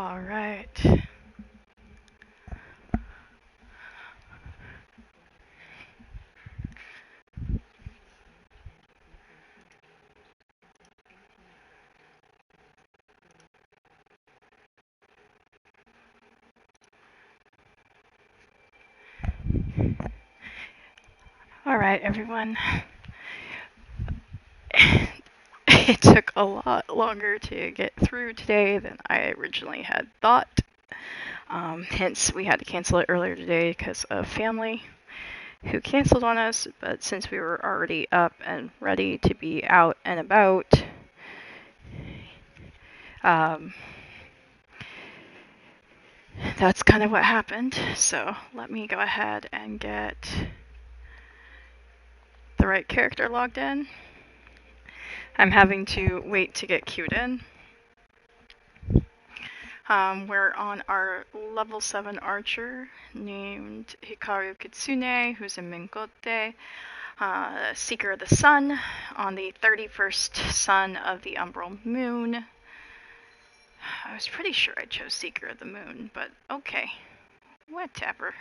All right. All right, everyone. It took a lot longer to get through today than I originally had thought. Hence, we had to cancel it earlier today because of family who canceled on us. But since we were already up and ready to be out and about, that's kind of what happened. So let me go ahead and get the right character logged in. I'm having to wait to get queued in. We're on our level 7 archer named Hikaru Kitsune, who's a Minkote, Seeker of the Sun, on the 31st sun of the Umbral Moon. I was pretty sure I chose Seeker of the Moon, but okay. Whatever.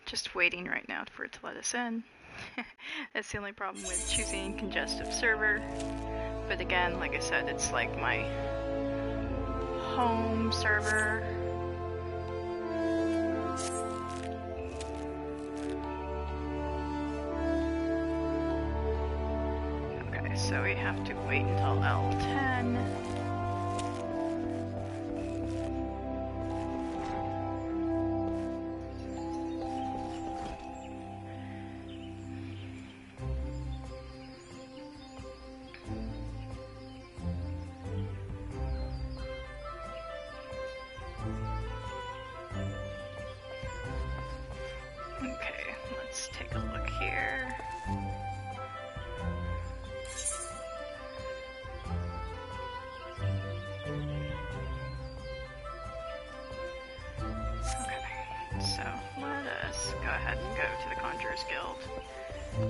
Just waiting right now for it to let us in. That's the only problem with choosing congestive server. But again, like I said, it's like my home server. Okay, so we have to wait until L10.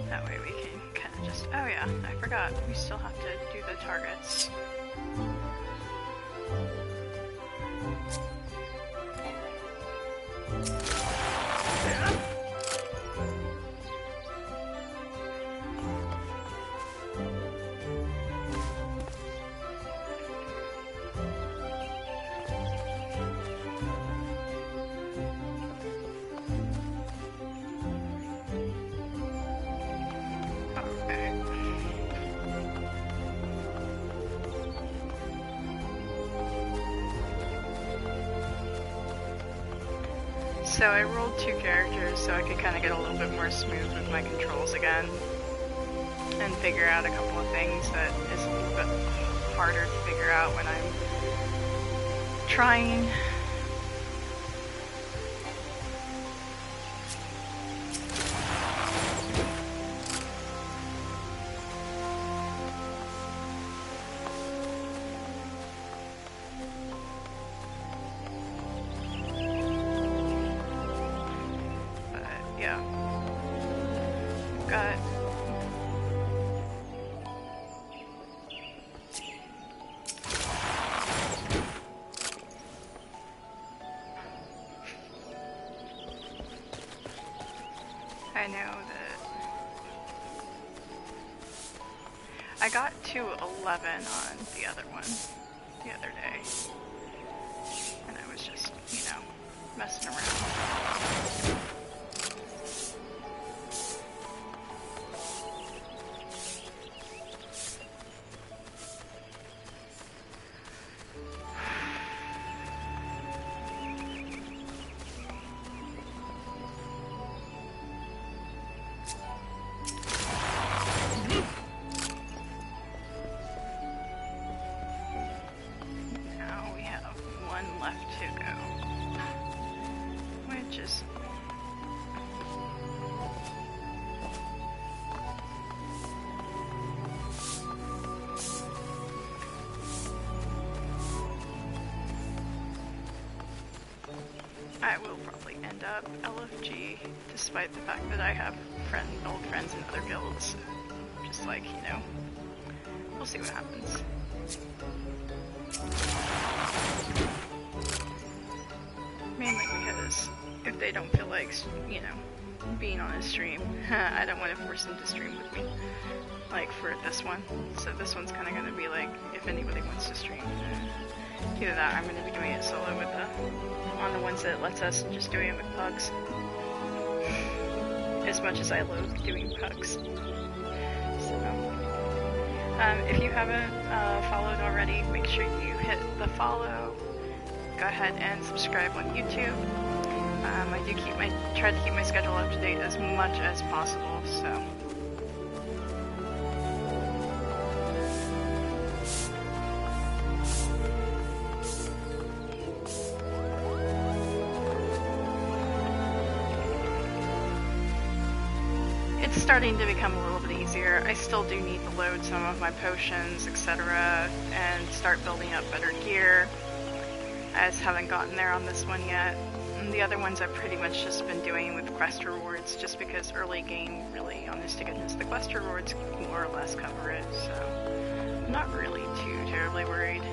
That way we can kind of just... Oh yeah, I forgot. We still have to do the targets. So I rolled 2 characters so I could kind of get a little bit more smooth with my controls again and figure out a couple of things that is a little bit harder to figure out when I'm trying. I know that I got to 11 on the other one the other day, and I was just, you know, messing around. I will probably end up LFG, despite the fact that I have old friends in other guilds. Just like, you know, we'll see what happens. Mainly because if they don't feel like, you know, being on a stream, I don't want to force them to stream with me, like for this one. So this one's kind of going to be like, if anybody wants to stream, either that, I'm going to be doing it solo with on the ones that it lets us, and just doing it with pugs. As much as I loathe doing pugs. So, if you haven't followed already, make sure you hit the follow. Go ahead and subscribe on YouTube. I do try to keep my schedule up to date as much as possible, so. It's starting to become a little bit easier. I still do need to load some of my potions, etc., and start building up better gear. I just haven't gotten there on this one yet. And the other ones I've pretty much just been doing with quest rewards, just because early game, really, honest to goodness, the quest rewards more or less cover it, so I'm not really too terribly worried.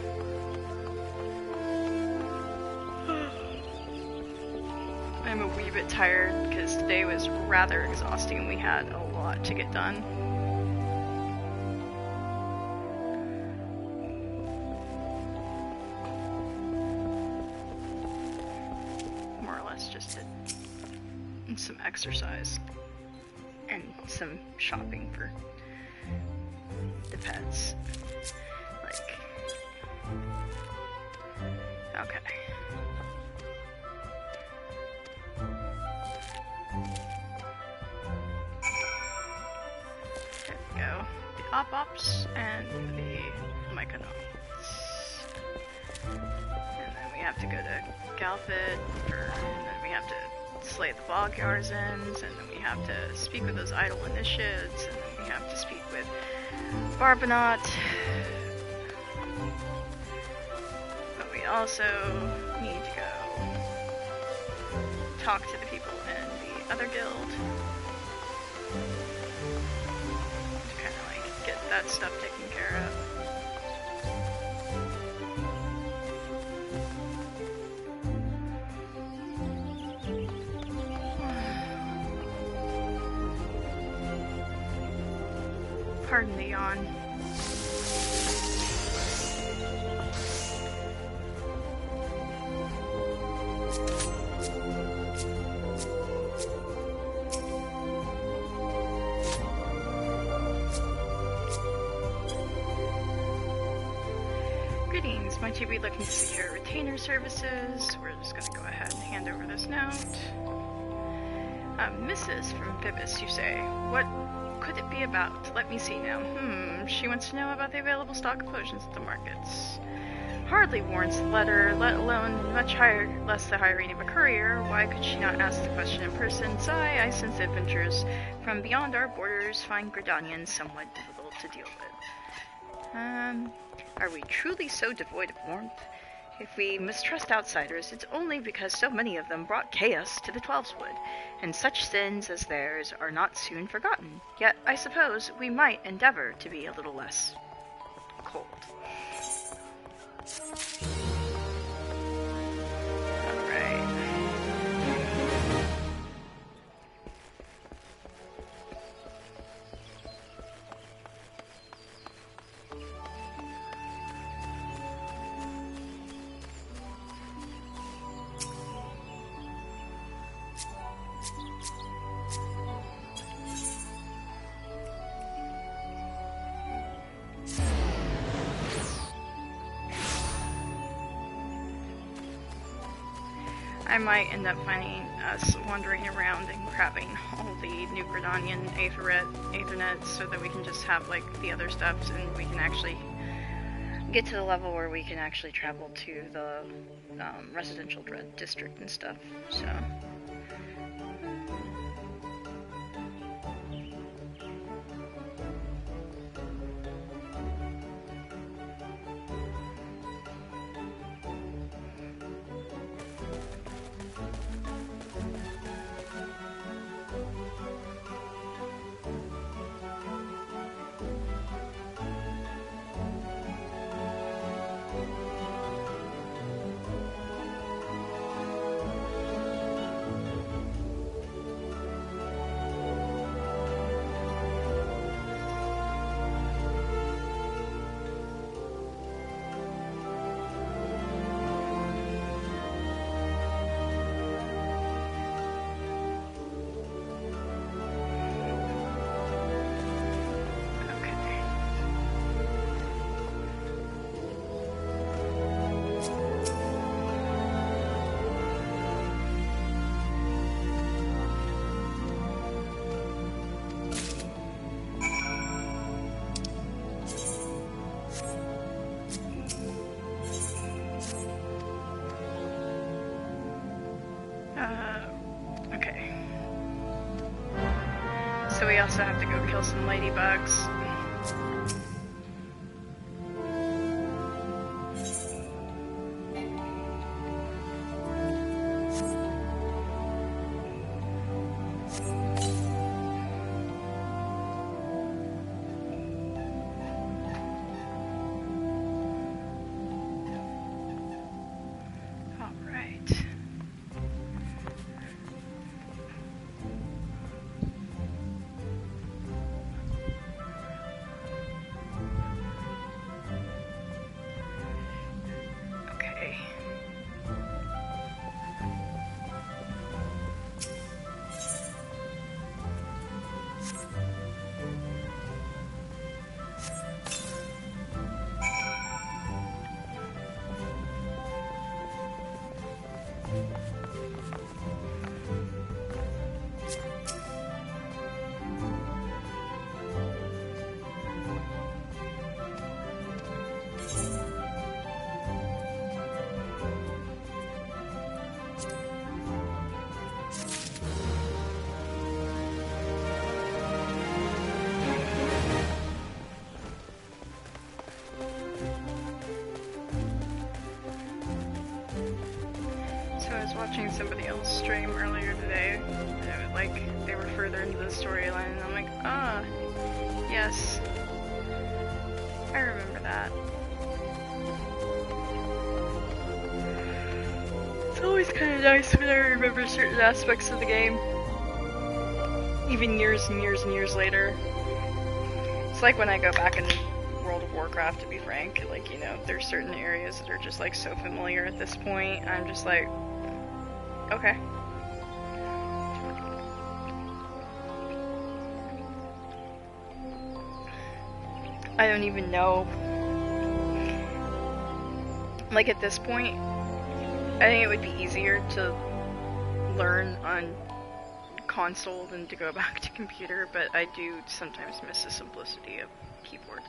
I'm a wee bit tired because today was rather exhausting and we had a lot to get done. More or less just did some exercise and some shopping for the pets. Like, okay. There we go. The op-ops and the myconauts. And then we have to go to Galfid, and then we have to slay the bog Yarzans, and then we have to speak with those idle initiates, and then we have to speak with Barbanot. But we also need to go talk to the people in the other guild to kind of like get that stuff taken care of. Pardon the yawn. Greetings, might you be looking to secure retainer services? We're just going to go ahead and hand over this note. Mrs. from Pibis, you say. What could it be about? Let me see now. She wants to know about the available stock of potions at the markets. Hardly warrants the letter, let alone less the hiring of a courier. Why could she not ask the question in person? Sigh, I sense adventurers from beyond our borders find Gridanians somewhat difficult to deal with. Are we truly so devoid of warmth? If we mistrust outsiders, it's only because so many of them brought chaos to the Twelveswood, and such sins as theirs are not soon forgotten. Yet, I suppose, we might endeavor to be a little less cold. Alright. I might end up finding us wandering around and grabbing all the new Gridanian Aethernets so that we can just have like the other stuff and we can actually get to the level where we can actually travel to the residential dread district and stuff, so. we also have to go kill some ladybugs. Watching somebody else stream earlier today, like they were further into the storyline, and I'm like, ah, yes, I remember that. It's always kind of nice when I remember certain aspects of the game, even years and years and years later. It's like when I go back in World of Warcraft, to be frank, like, you know, there's certain areas that are just like so familiar at this point. I'm just like, okay. I don't even know. Like, at this point, I think it would be easier to learn on console than to go back to computer, but I do sometimes miss the simplicity of keyboard.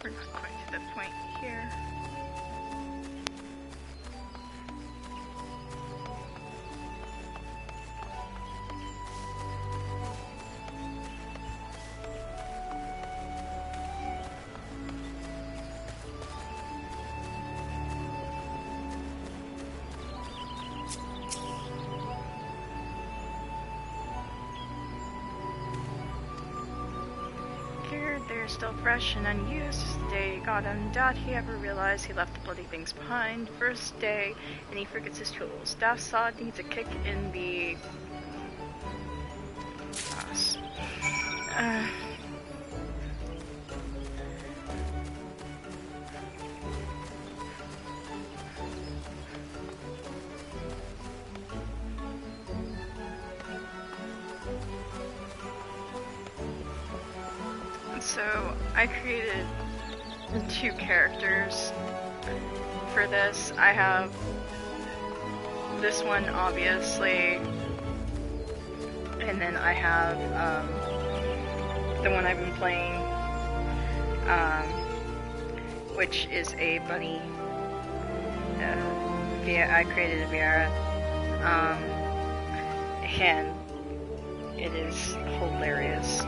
We're not quite to the point here. They're still fresh and unused. It's the day God and Dad he ever realized he left the bloody things behind. First day, and he forgets his tools. Daft Sod needs a kick in the ass. So, I created 2 characters for this. I have this one, obviously, and then I have the one I've been playing, which is a bunny. I created a Viera, and it is hilarious.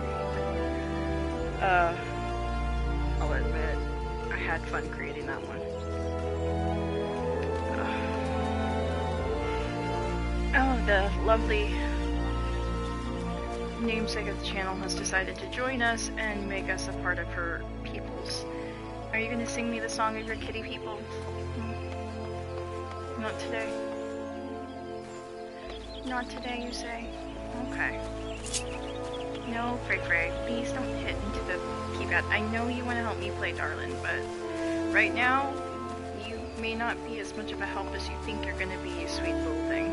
I'll admit, I had fun creating that one. Oh, the lovely namesake of the channel has decided to join us and make us a part of her peoples. Are you going to sing me the song of your kitty people? Not today. Not today, you say? Okay. No, Frey, please don't hit into the keypad. I know you want to help me play Darlin, but right now, you may not be as much of a help as you think you're going to be, you sweet little thing.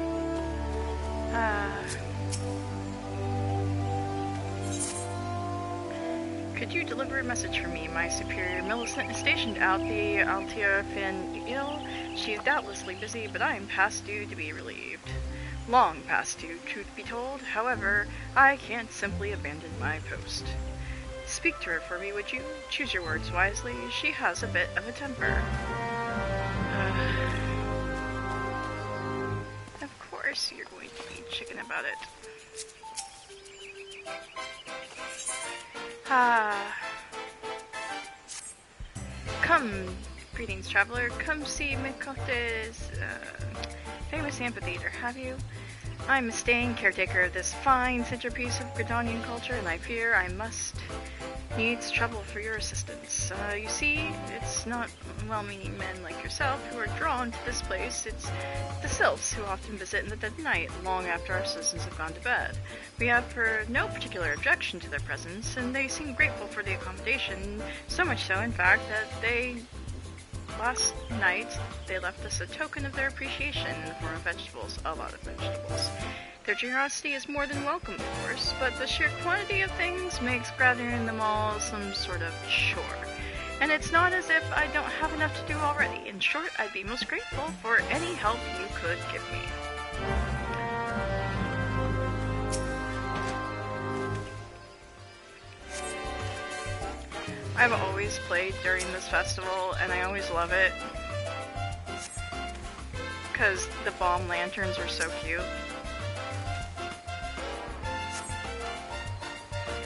Could you deliver a message for me? My superior Millicent is stationed out the Altia Fin Ill. She is doubtlessly busy, but I am past due to be relieved. Long past due, truth be told. However, I can't simply abandon my post. Speak to her for me, would you? Choose your words wisely. She has a bit of a temper. Of course you're going to be chicken about it. Come, greetings, traveler. Come see Mikote's famous amphitheater, have you? I'm a staying caretaker of this fine centerpiece of Gridanian culture, and I fear I must needs trouble for your assistance. You see, it's not well-meaning men like yourself who are drawn to this place. It's the sylphs who often visit in the dead of night, long after our citizens have gone to bed. We have no particular objection to their presence, and they seem grateful for the accommodation, so much so, in fact, that last night, they left us a token of their appreciation in the form of vegetables, a lot of vegetables. Their generosity is more than welcome, of course, but the sheer quantity of things makes gathering them all some sort of chore. And it's not as if I don't have enough to do already. In short, I'd be most grateful for any help you could give me. I've always played during this festival, and I always love it, because the bomb lanterns are so cute.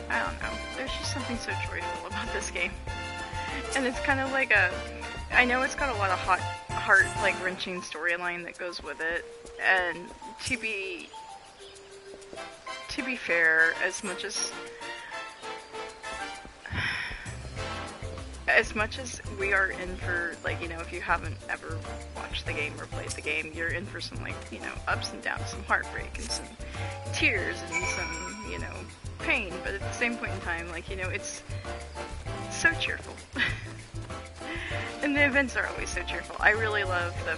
I don't know, there's just something so joyful about this game. And it's kind of like I know it's got a lot of heart, like, wrenching storyline that goes with it, and to be fair, as much as we are in for, like, you know, if you haven't ever watched the game or played the game, you're in for some, like, you know, ups and downs, some heartbreak and some tears and some, you know, pain, but at the same point in time, like, you know, it's so cheerful. And the events are always so cheerful. I really love the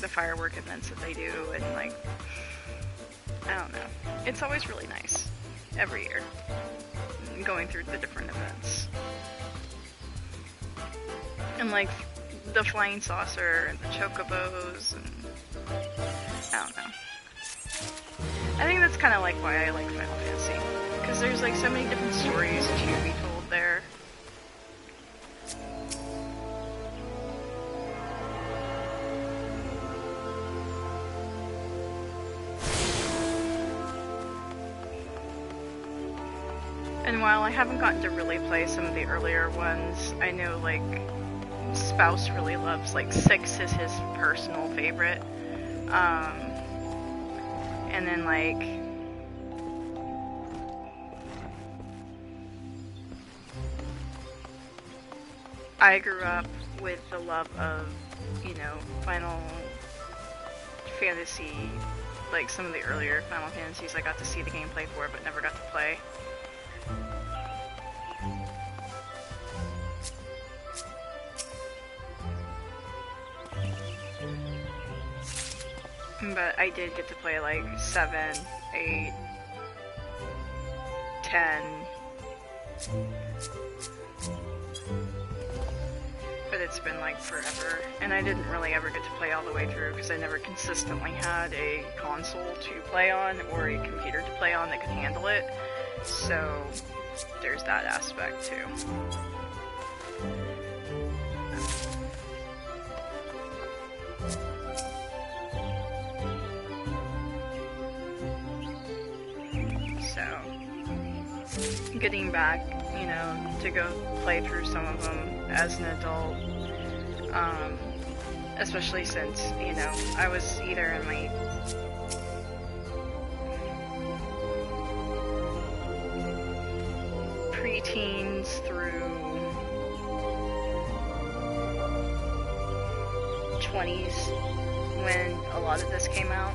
firework events that they do, and, like, I don't know. It's always really nice every year, going through the different events. And, like, the flying saucer and the chocobos, and I don't know. I think that's kind of like why I like Final Fantasy, because there's, like, so many different stories to be told there. And while I haven't gotten to really play some of the earlier ones, I know, like, Spouse really loves, like, 6 is his personal favorite. And then, like, I grew up with the love of, you know, Final Fantasy, like, some of the earlier Final Fantasies I got to see the gameplay for, but never got to play. But I did get to play, like, 7, 8, 10. But it's been, like, forever. And I didn't really ever get to play all the way through because I never consistently had a console to play on or a computer to play on that could handle it. So there's that aspect too. Getting back, you know, to go play through some of them as an adult, especially since, you know, I was either in my pre-teens through 20s when a lot of this came out.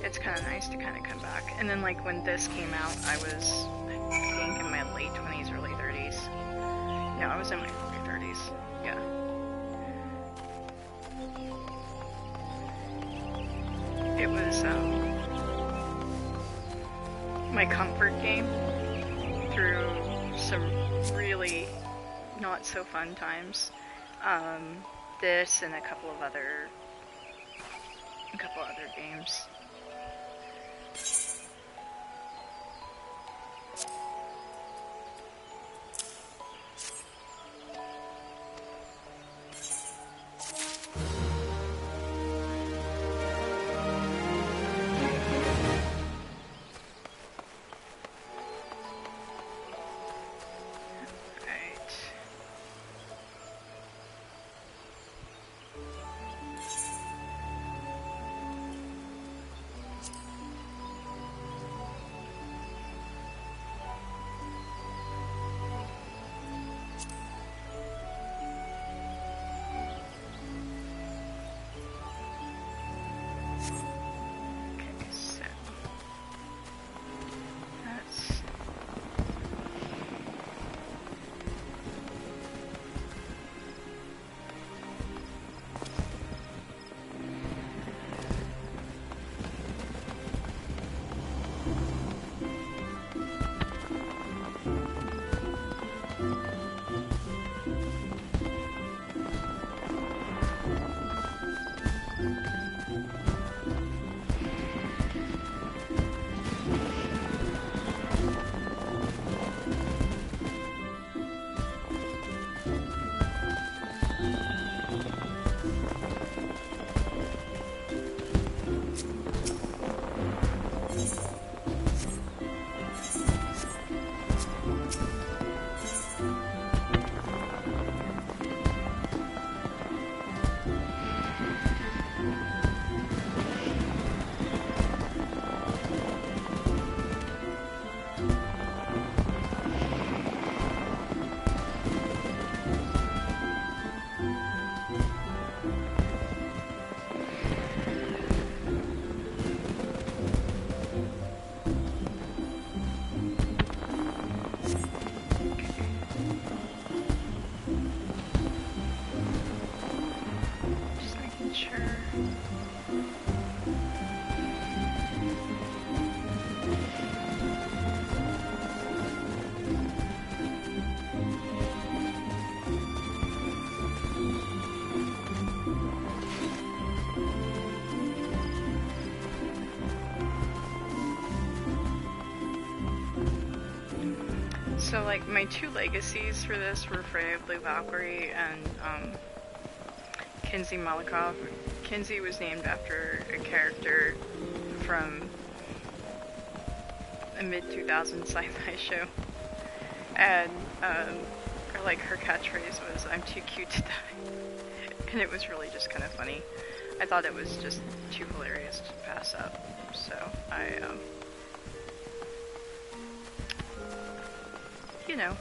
It's kind of nice to kind of come back. And then, like, when this came out, I was, I think, in my late 20s, early 30s. No, I was in my early 30s. Yeah. It was, my comfort game through some really not so fun times. This and a couple other games. So, like, my two legacies for this were Freya Blue Valkyrie and, Kinsey Malikov. Kinsey was named after a character from a mid-2000s sci-fi show. And, like, her catchphrase was, "I'm too cute to die." And it was really just kind of funny. I thought it was just too hilarious to pass up. So, you know,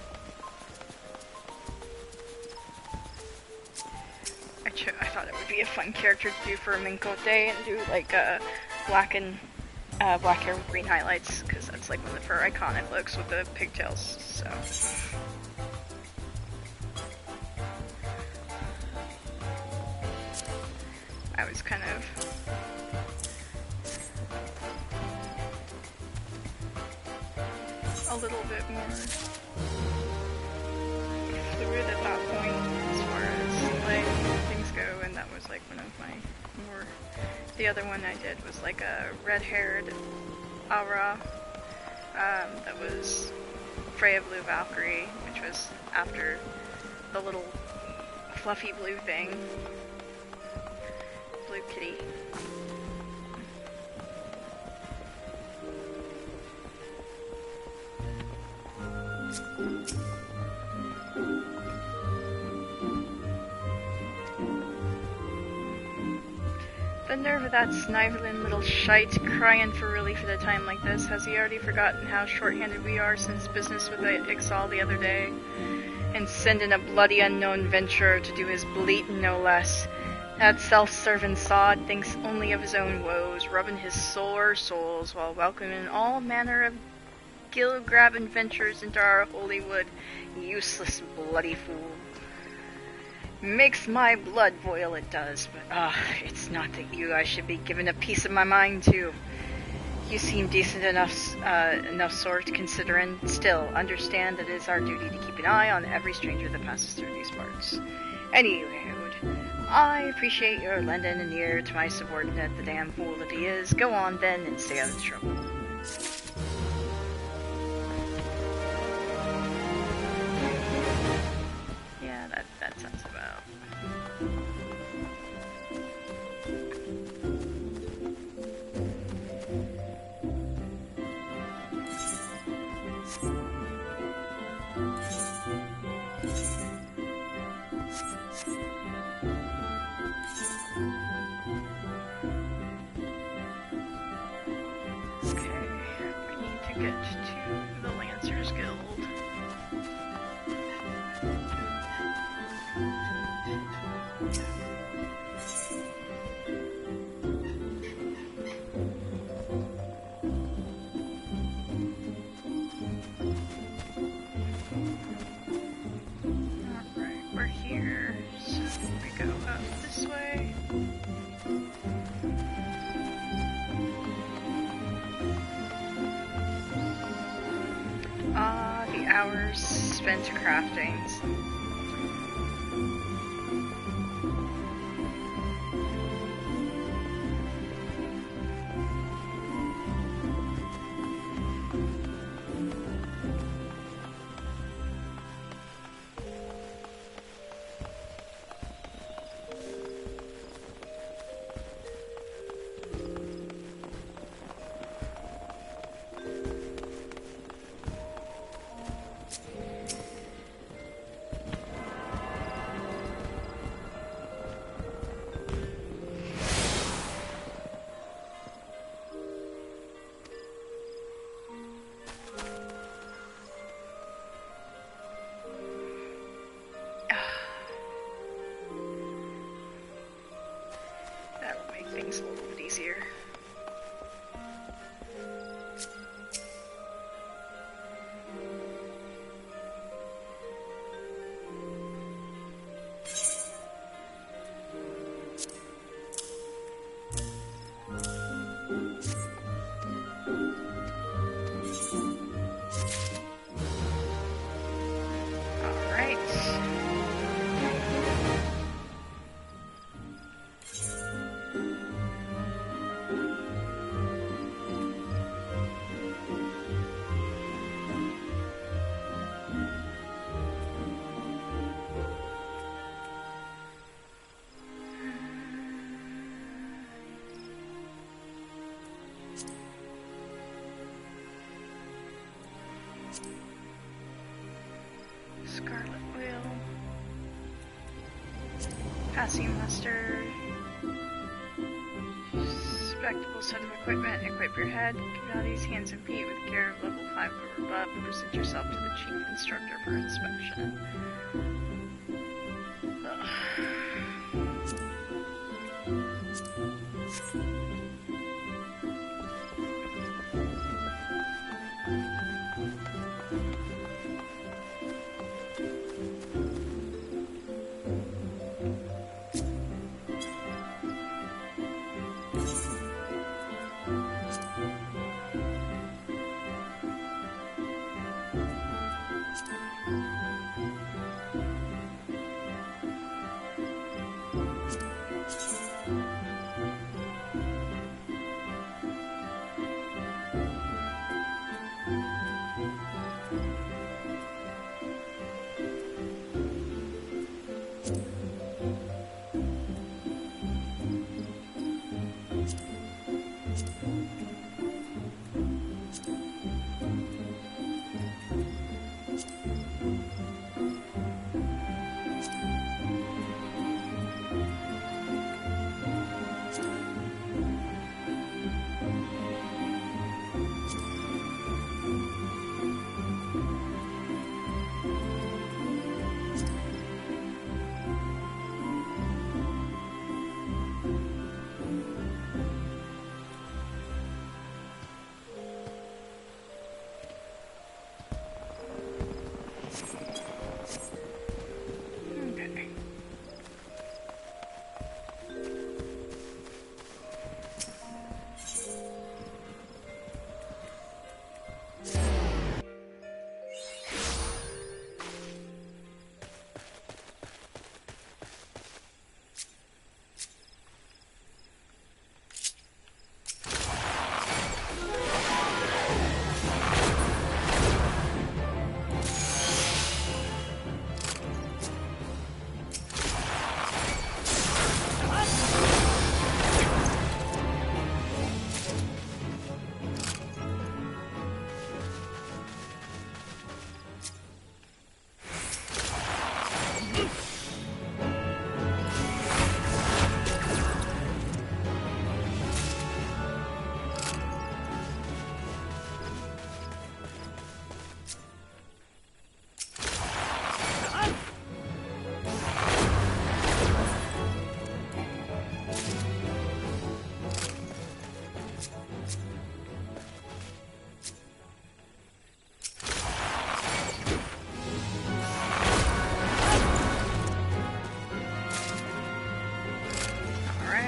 I thought it would be a fun character to do for a Minkote and do like black hair with green highlights, because that's like one of her iconic looks with the pigtails. So I was kind of a little bit more fluid at that point as far as like things go, and that was like one of my more. The other one I did was like a red-haired Aura that was Freya Blue Valkyrie, which was after the little fluffy blue thing, Blue Kitty. The nerve of that sniveling little shite crying for relief at a time like this. Has he already forgotten how short-handed we are since business with Ixal the other day? And sending a bloody unknown venturer to do his bleating, no less. That self-serving sod thinks only of his own woes, rubbing his sore souls while welcoming all manner of gill-grabbing ventures into our holy wood. Useless bloody fool. Makes my blood boil, it does, but it's not that you I should be giving a piece of my mind to. You seem decent enough sort, considering. Still, understand that it is our duty to keep an eye on every stranger that passes through these parts. Anyway, I appreciate your lending an ear to my subordinate, the damn fool that he is. Go on, then, and stay out of trouble. Yeah, that sounds about. Hours spent crafting. Things a little bit easier. Scarlet Wheel, Passing Mustard, Spectacle set of equipment, equip your head, bodies, hands and feet with gear of level 5 or above, and present yourself to the chief instructor for inspection.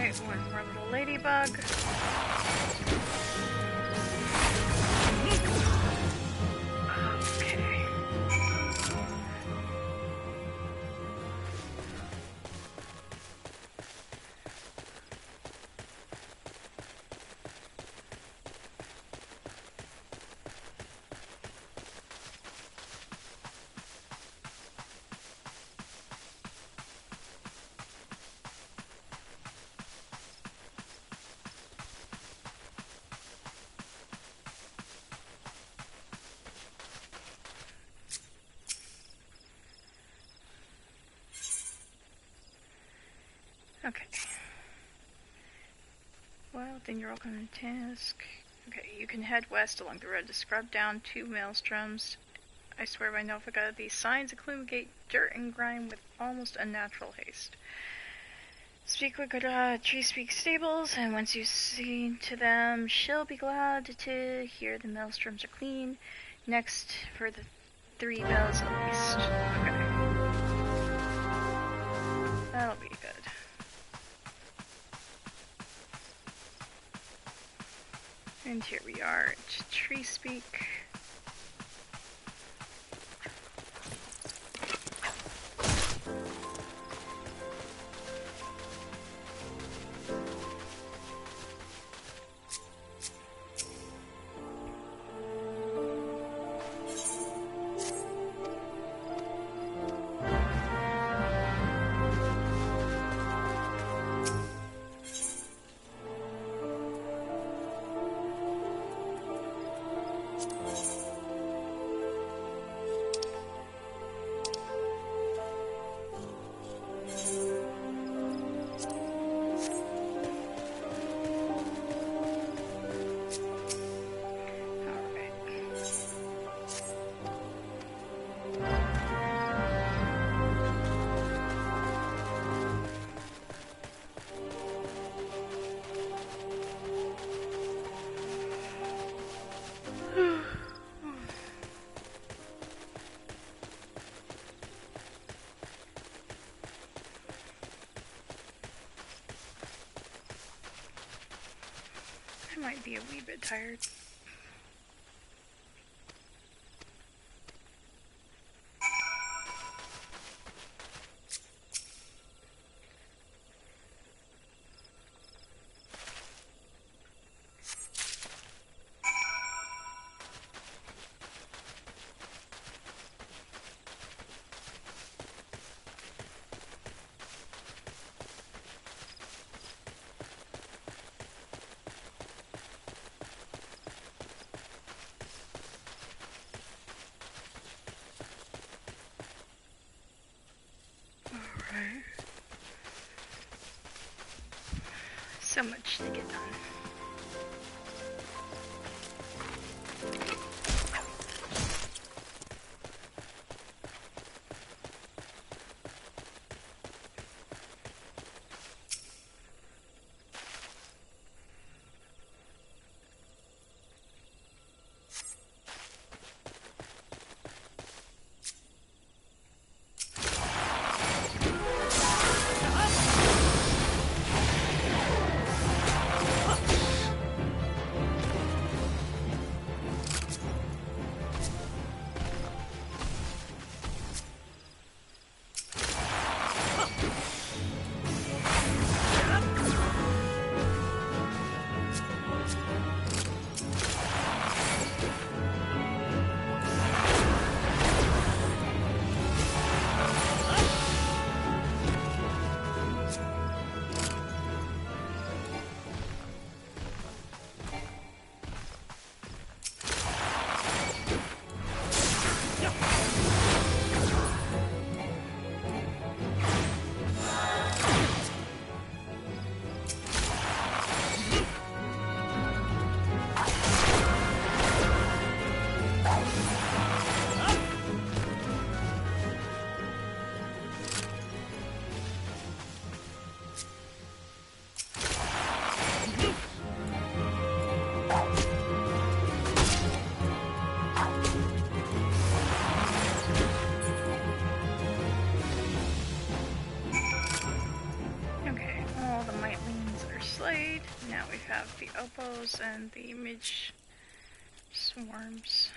Alright, one more little ladybug. Okay. Okay. Well, then you're all going to task. Okay, you can head west along the road to scrub down 2 maelstroms. I swear by Nofika, these signs accumulate dirt and grime with almost unnatural haste. Speak with Tree Speak Stables, and once you see to them, she'll be glad to hear the maelstroms are clean. Next, for the 3 bells at least. Okay. That'll be good. And here we are at Tree Speak. I might be a wee bit tired. So much to get done. now we have the opals and the midge swarms.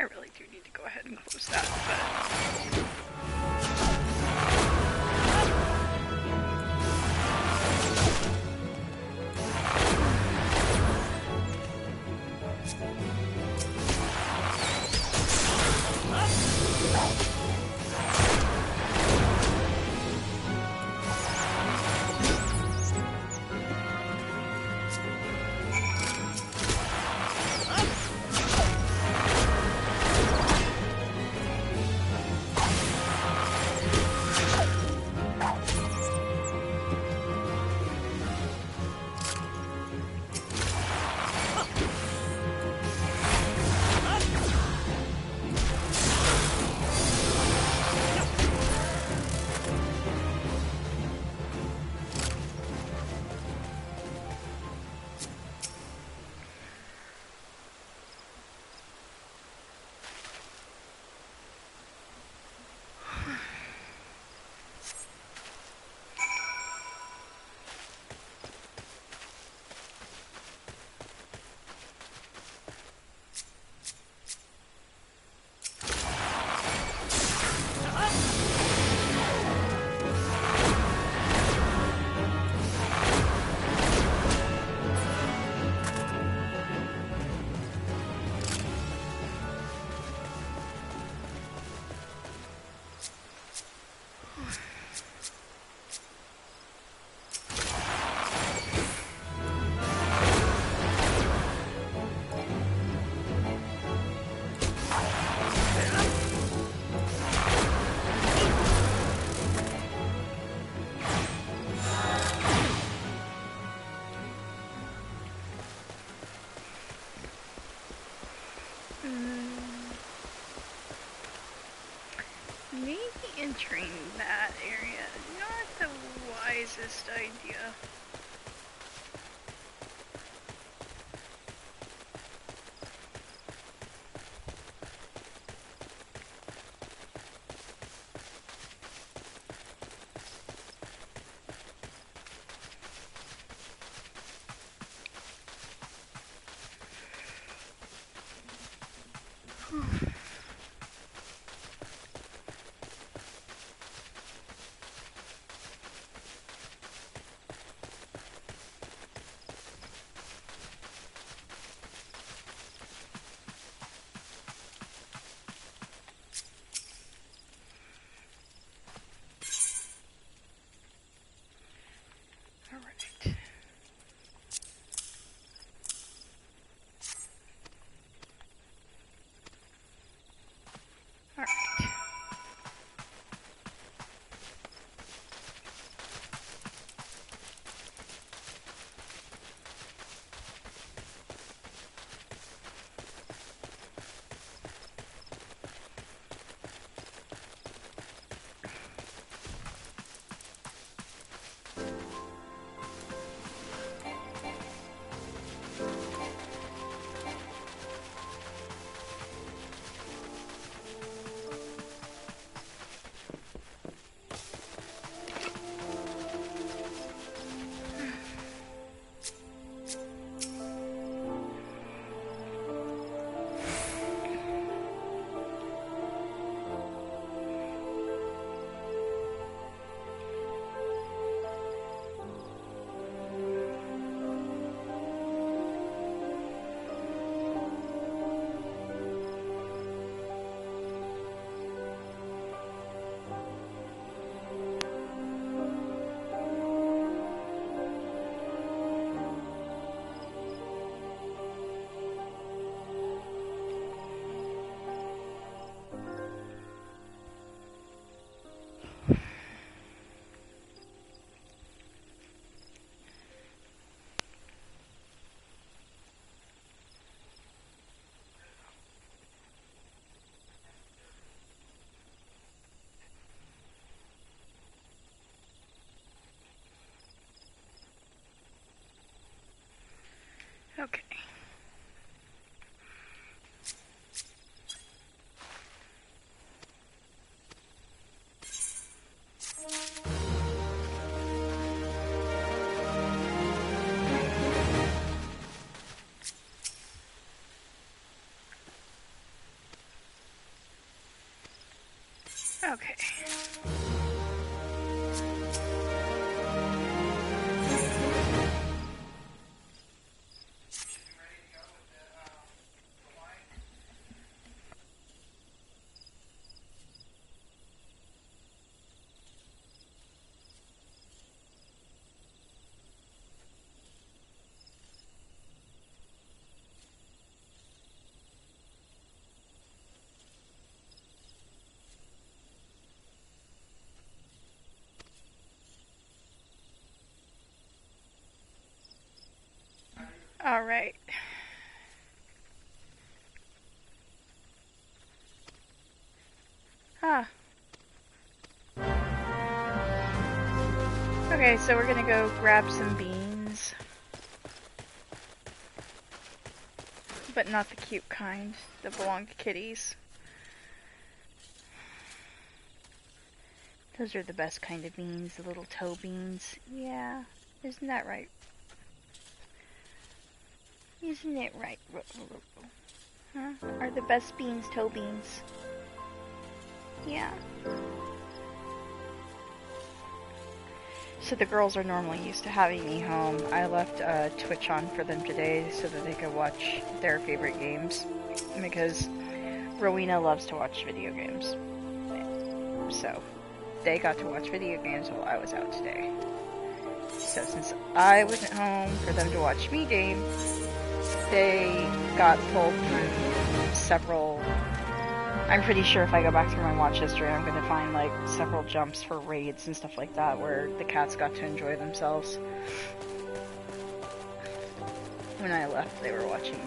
I really do need to go ahead and close that, but... Maybe entering that area, not the wisest idea. Alright. Ah. Okay, so we're gonna go grab some beans. But not the cute kind that belong to kitties. Those are the best kind of beans, the little toe beans. Yeah, isn't that right? Isn't it right? Huh? Are the best beans toe beans? Yeah. So the girls are normally used to having me home. I left Twitch on for them today so that they could watch their favorite games. Because Rowena loves to watch video games. So they got to watch video games while I was out today. So since I wasn't home for them to watch me game, they got pulled through several... I'm pretty sure if I go back through my watch history, I'm going to find like several jumps for raids and stuff like that where the cats got to enjoy themselves. When I left, they were watching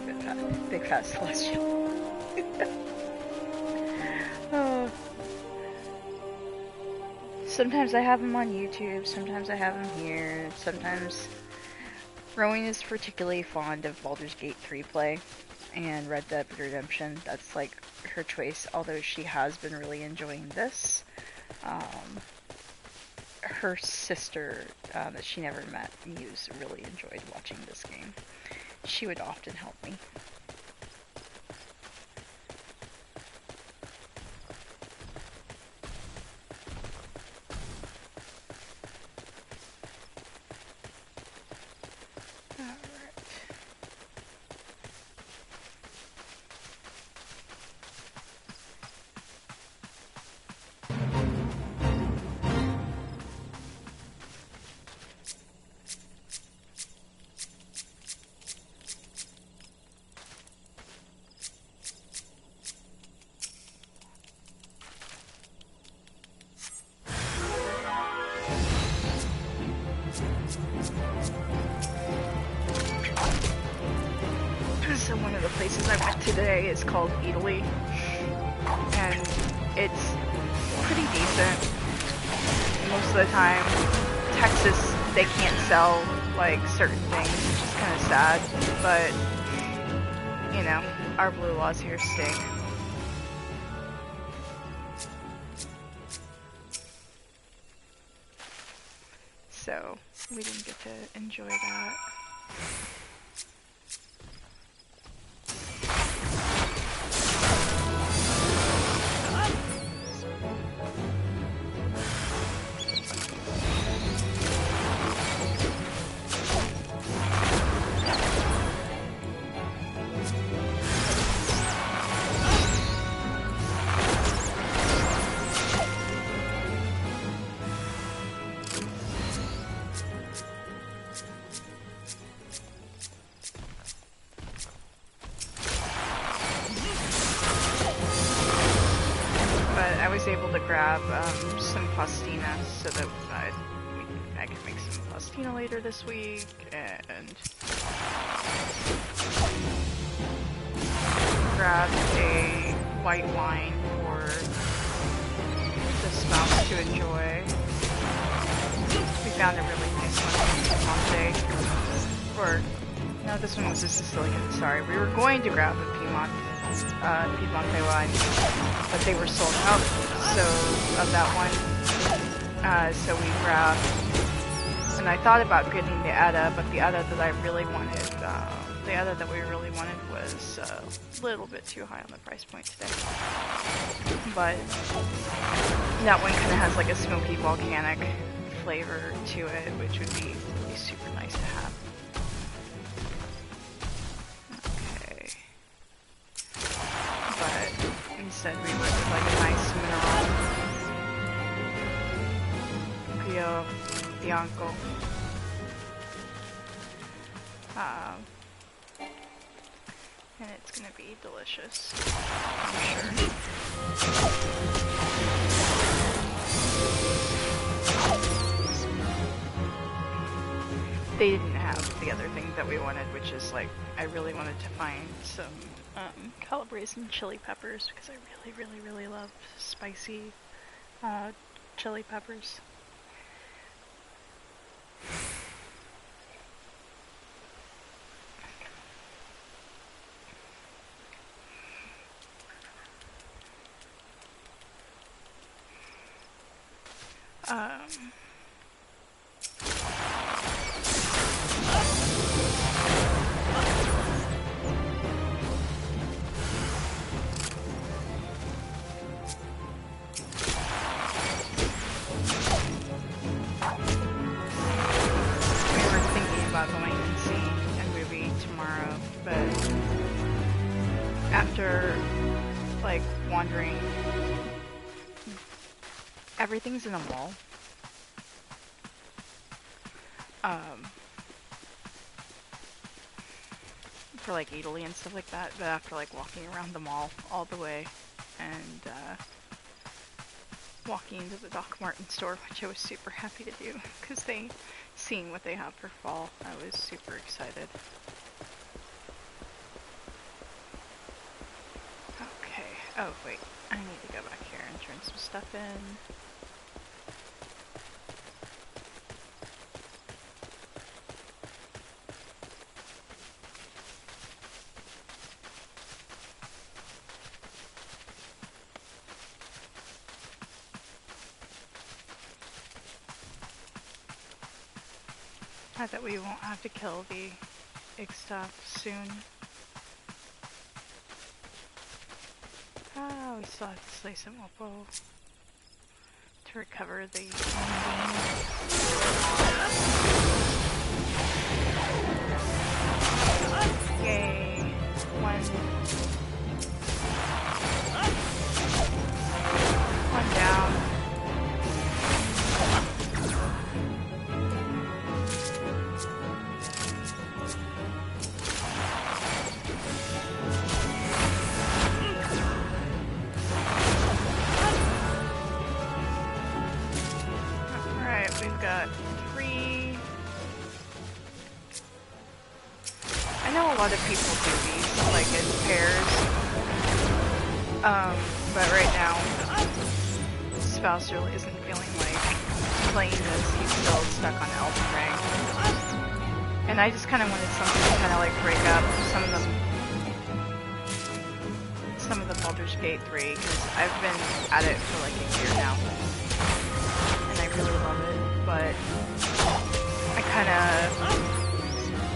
Big Fat Celestial. Oh. Sometimes I have them on YouTube, sometimes I have them here, sometimes... Rowing is particularly fond of Baldur's Gate 3 play and Red Dead Redemption. That's like her choice, although she has been really enjoying this. Her sister, that she never met, Muse, really enjoyed watching this game. She would often help me. So one of the places I went today is called Italy, and it's pretty decent. Most of the time, Texas, they can't sell like certain things, which is kind of sad, but you know, our blue laws here stink. So we didn't get to enjoy that. Some pastina so that I can make some pastina later this week, and grab a white wine for the spouse to enjoy. We found a really nice one in Piemonte. Or, no, this one was a Sicilian, sorry. We were going to grab a Piemonte wine, but they were sold out, so, of that one. So we grabbed, and I thought about getting the Etta, but the Etta that I really wanted, the Etta that we really wanted was a little bit too high on the price point today. But that one kind of has like a smoky volcanic flavor to it, which would be super nice to have. Okay. But instead we went with like a nice mineral. Bianco. And it's gonna be delicious, I'm sure. they didn't have the other thing that we wanted, which is like, I really wanted to find some Calabrese chili peppers because I really, really, really love spicy chili peppers. Everything's in a mall. For like Italy and stuff like that, but after like walking around the mall all the way and walking into the Doc Martin store, which I was super happy to do because seeing what they have for fall, I was super excited. Okay, oh wait, I need to go back here and turn some stuff in. I bet we won't have to kill the Ixtaf soon. Oh, we still have to slay some Oppo to recover the Moonbeam. Yay! One down. A lot of people do these, like, in pairs. But right now, Spouse really isn't feeling like playing this. He's still stuck on Lvling. And I just kind of wanted something to kind of like break up some of the Baldur's Gate 3, because I've been at it for like a year now. And I really love it, but I kind of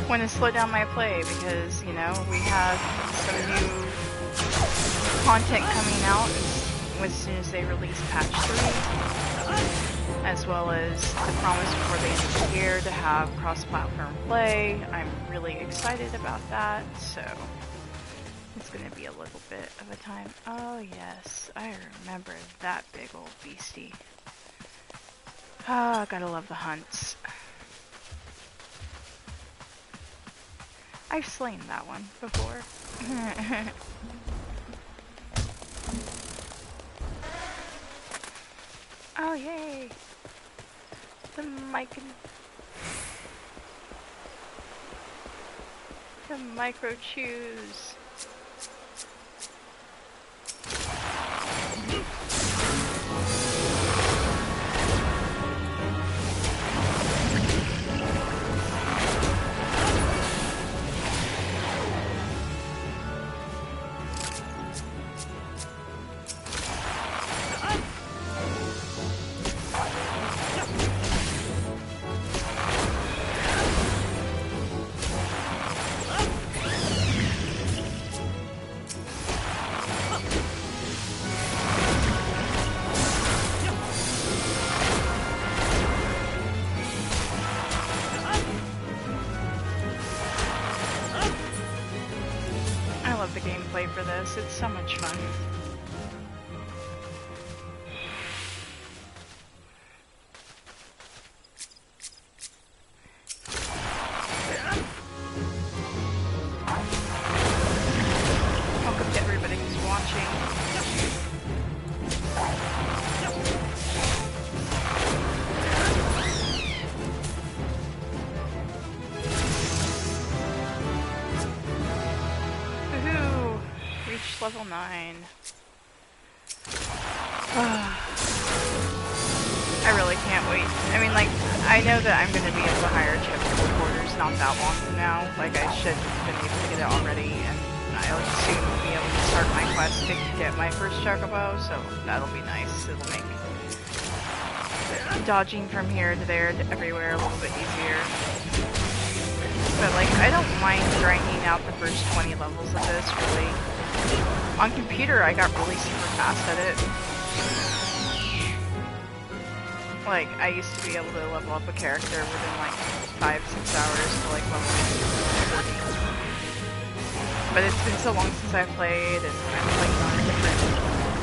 want to slow down my play because, you know, we have some new content coming out as soon as they release patch 3, as well as the promise before the end of the year to have cross-platform play. I'm really excited about that, so it's going to be a little bit of a time. Oh yes, I remember that big old beastie. Ah, gotta love the hunts. I've slain that one before. Oh yay! The micro chews. For this, it's so much fun. Welcome to everybody who's watching. level 9. I really can't wait. I mean, like, I know that I'm going to be able to hire a chip quarters not that long from now. Like, I should have been able to get it already, and I'll soon be able to start my quest to get my first chocobo, so that'll be nice. It'll make dodging from here to there to everywhere a little bit easier. But, like, I don't mind grinding out the first 20 levels of this, really. On computer, I got really super fast at it. Like, I used to be able to level up a character within, like, 5-6 hours to, like, level 40. But it's been so long since I've played, and I'm playing on a different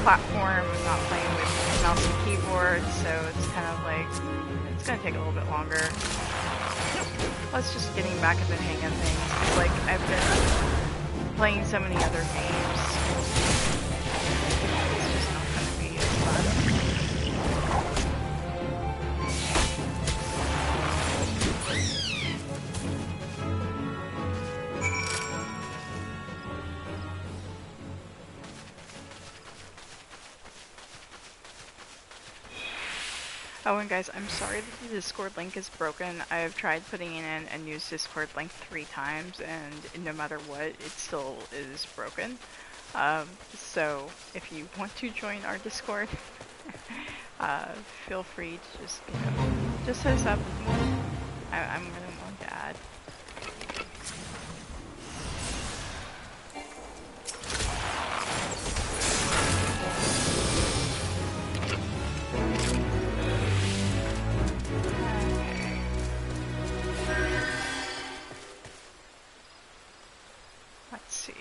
platform. I'm not playing with mouse and keyboard, so it's kind of like, it's gonna take a little bit longer. Plus, just getting back in the hang of things. It's like, I've been playing so many other games. It's just not gonna be as fun. Oh, and guys, I'm sorry that the Discord link is broken. I've tried putting in a news Discord link 3 times, and no matter what, it still is broken. So, if you want to join our Discord, feel free to just, you know, just hit us up. I'm gonna want to add. Let's see.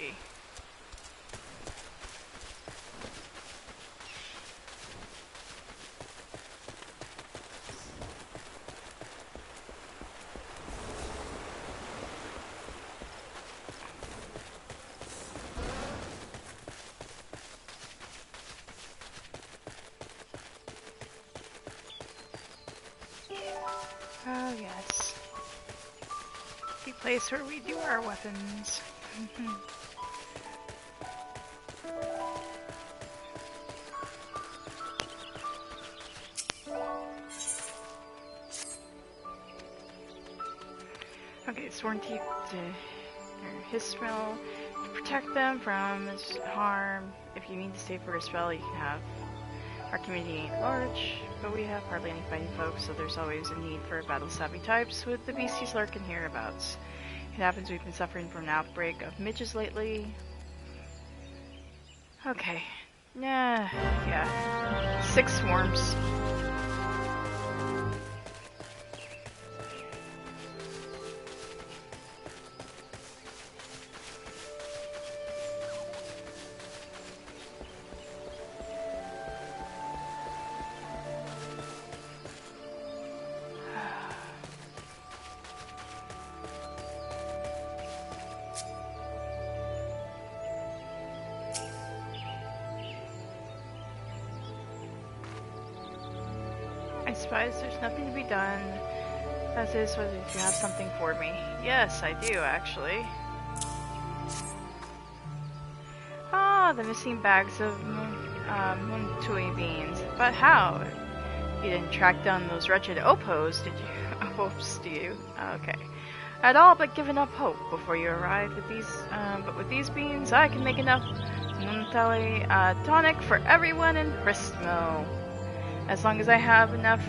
Oh yes. The place where we do our weapons. Okay, sworn teeth to his spell to protect them from harm. If you need to save for a spell, you can have. Our community ain't large, but we have hardly any fighting folks, so there's always a need for battle-savvy types with the beasties lurking hereabouts. It happens we've been suffering from an outbreak of midges lately. Okay. Yeah. 6 swarms. I suppose there's nothing to be done. That is, whether you have something for me. Yes, I do, actually. Ah, the missing bags of Muntui beans. But how? You didn't track down those wretched Opos, did you? Opos, do you? Okay. I'd all but given up hope before you arrived with these, but with these beans, I can make enough Muntui tonic for everyone in Gristmo. As long as I have enough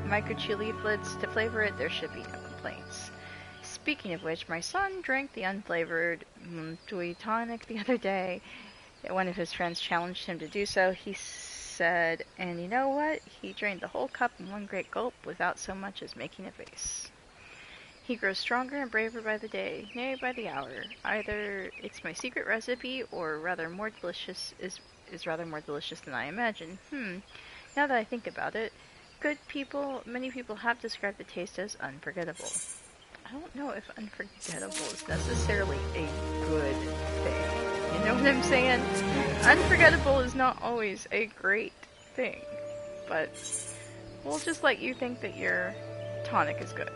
microchi leaflets to flavor it, there should be no complaints. Speaking of which, my son drank the unflavored Muntui tonic the other day. One of his friends challenged him to do so. He said, and you know what? He drained the whole cup in one great gulp without so much as making a face. He grows stronger and braver by the day, nay, by the hour. Either it's my secret recipe, or rather more delicious is rather more delicious than I imagined. Now that I think about it, many people have described the taste as unforgettable. I don't know if unforgettable is necessarily a good thing. You know what I'm saying? Unforgettable is not always a great thing. But we'll just let you think that your tonic is good.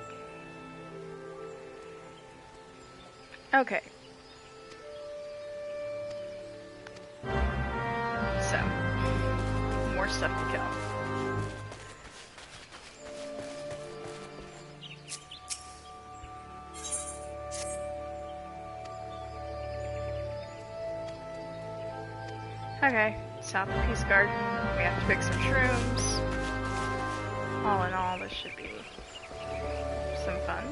Okay. stuff to kill. Okay, South of Peace Garden. We have to pick some shrooms. All in all, this should be some fun.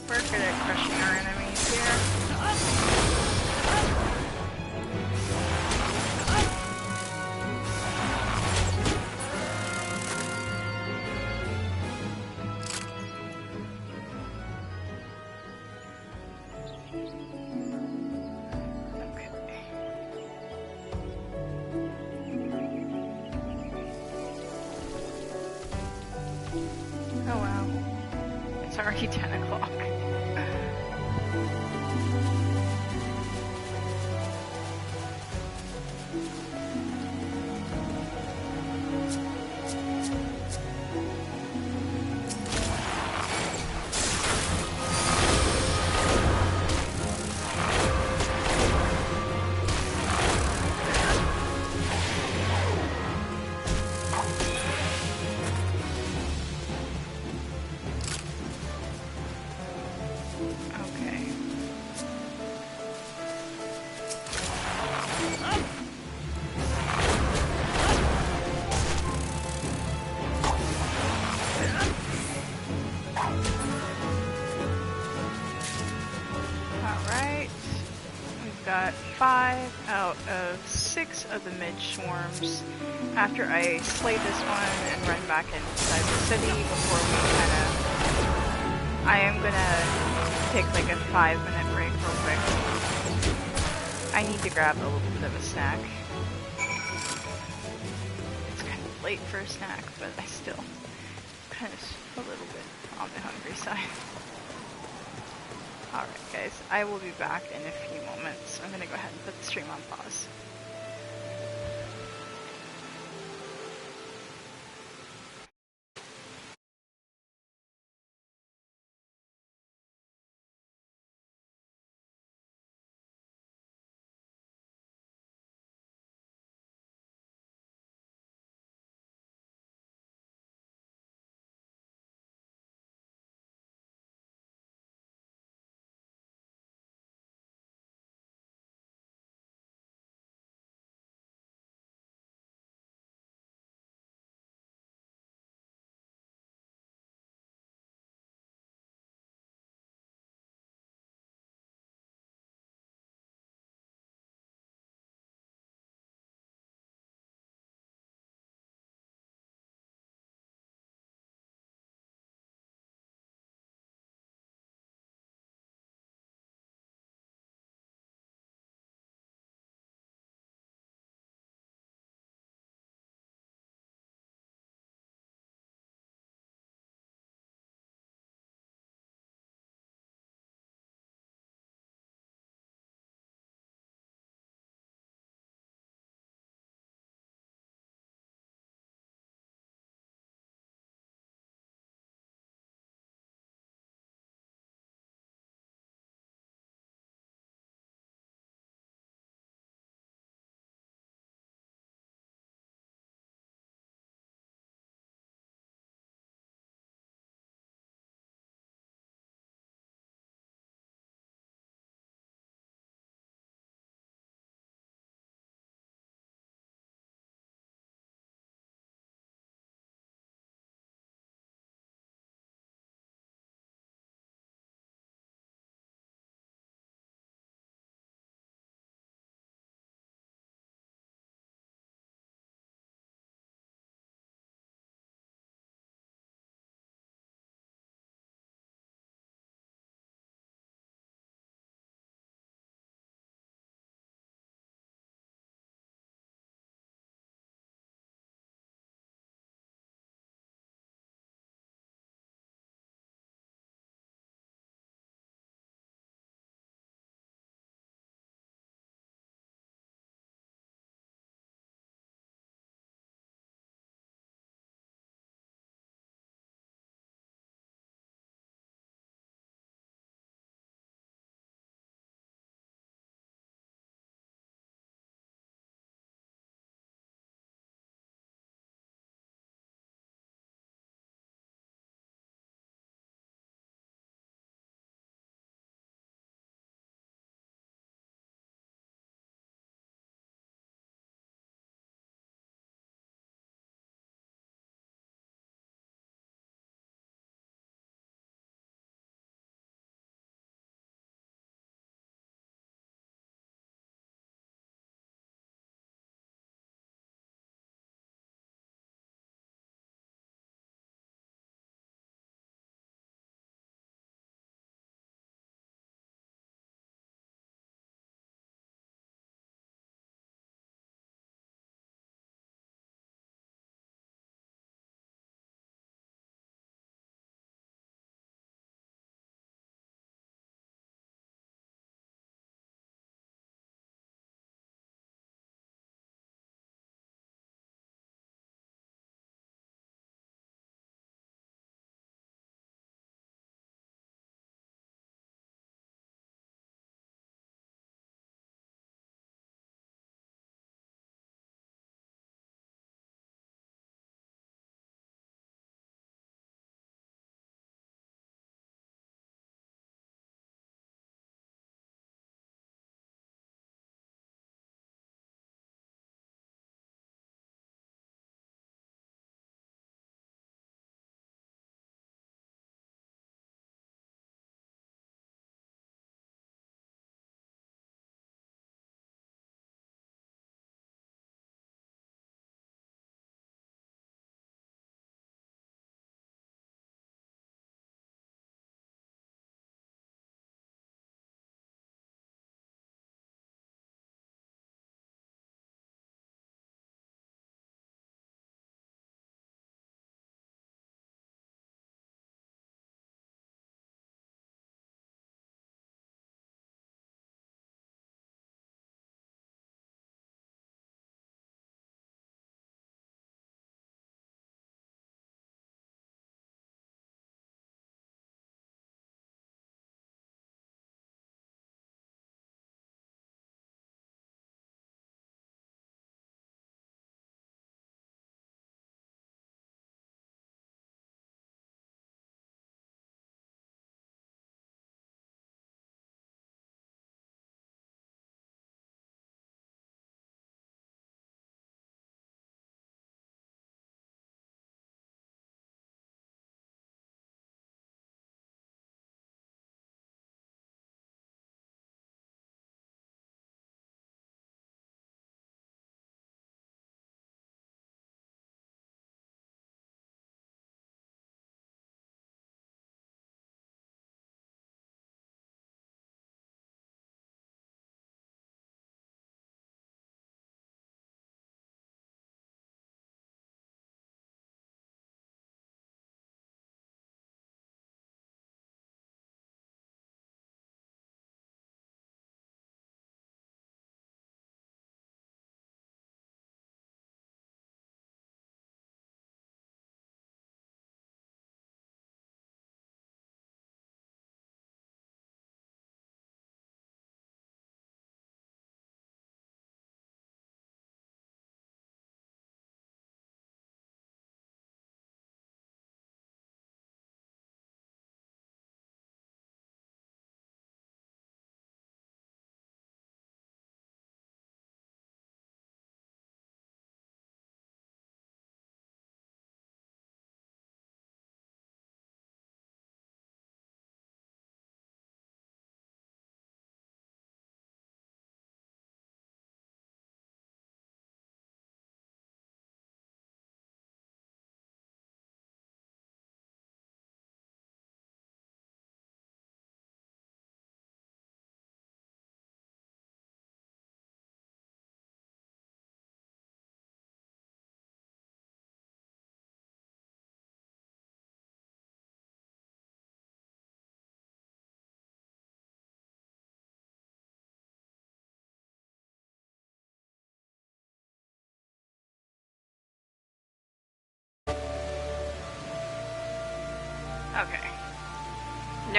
We're good at crushing our enemies here. Oh wow. It's already 10 o'clock. Got 5 out of 6 of the mid swarms after I slay this one and run back inside the city before we I am gonna take like a 5-minute break real quick. I need to grab a little bit of a snack. It's kind of late for a snack, but I still kind of a little bit on the hungry side. Alright guys, I will be back in a few moments. I'm gonna go ahead and put the stream on pause.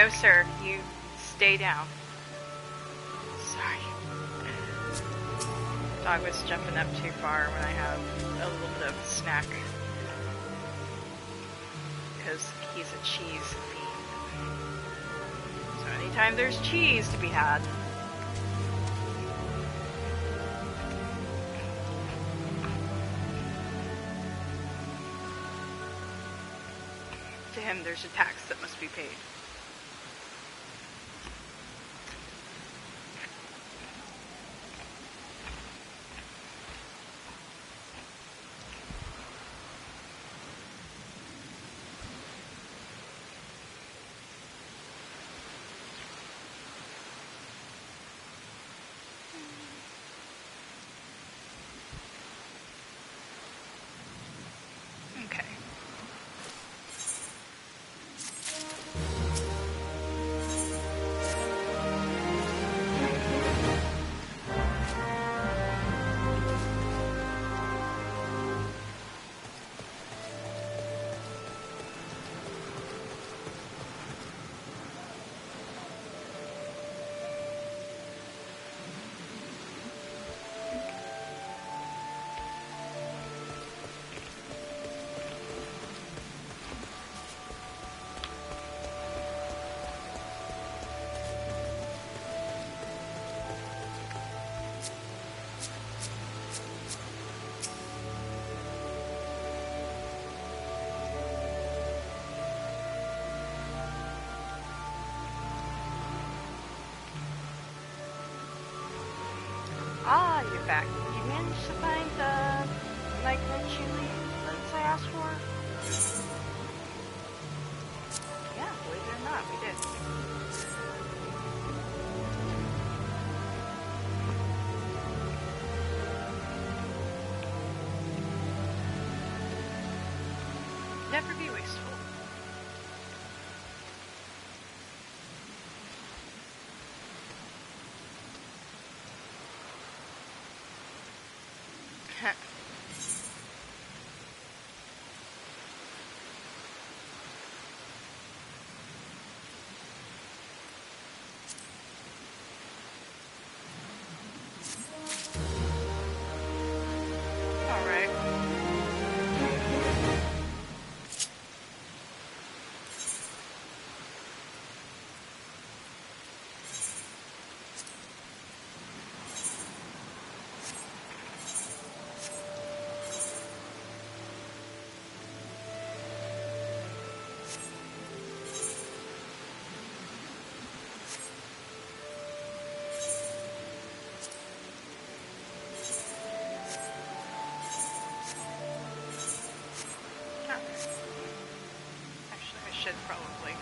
No, sir. You stay down. Sorry. Dog was jumping up too far when I have a little bit of a snack. Because he's a cheese fiend. So anytime there's cheese to be had. To him, there's a tax that must be paid. Okay. Ah, you're back. Did you manage to find the micro chili that I asked for? Yeah, believe it or not, we did. Never be wasteful. Alright. Actually, I should probably.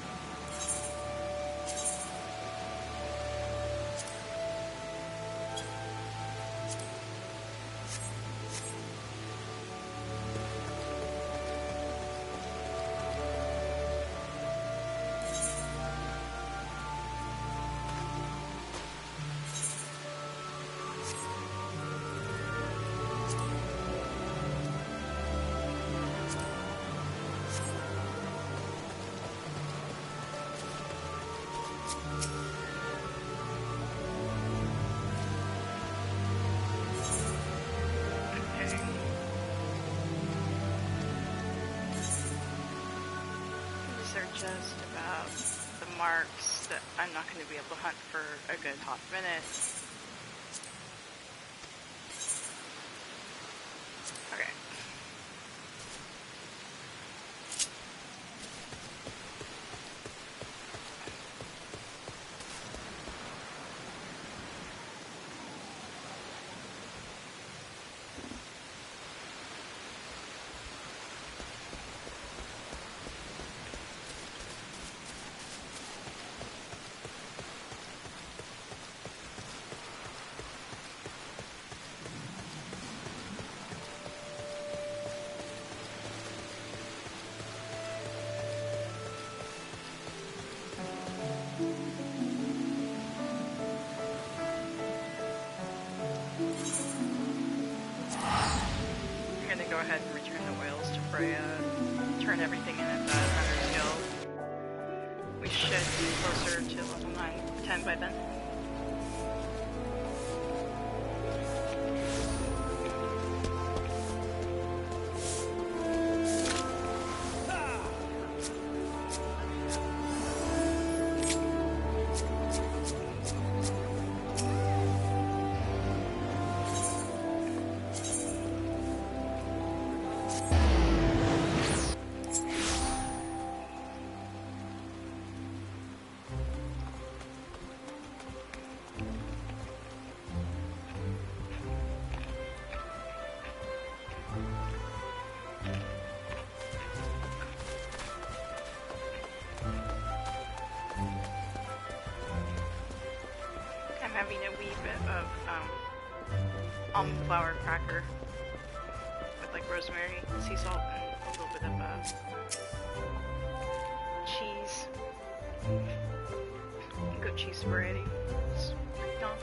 These are just about the marks that I'm not going to be able to hunt for a good hot minute. Okay. Go ahead and return the oils to Freya, turn everything in at the Hunter's Guild. We we should be closer to level 9, 10 by then. Having a wee bit of almond flour cracker with like rosemary, sea salt, and a little bit of cheese, goat cheese variety. It's yum.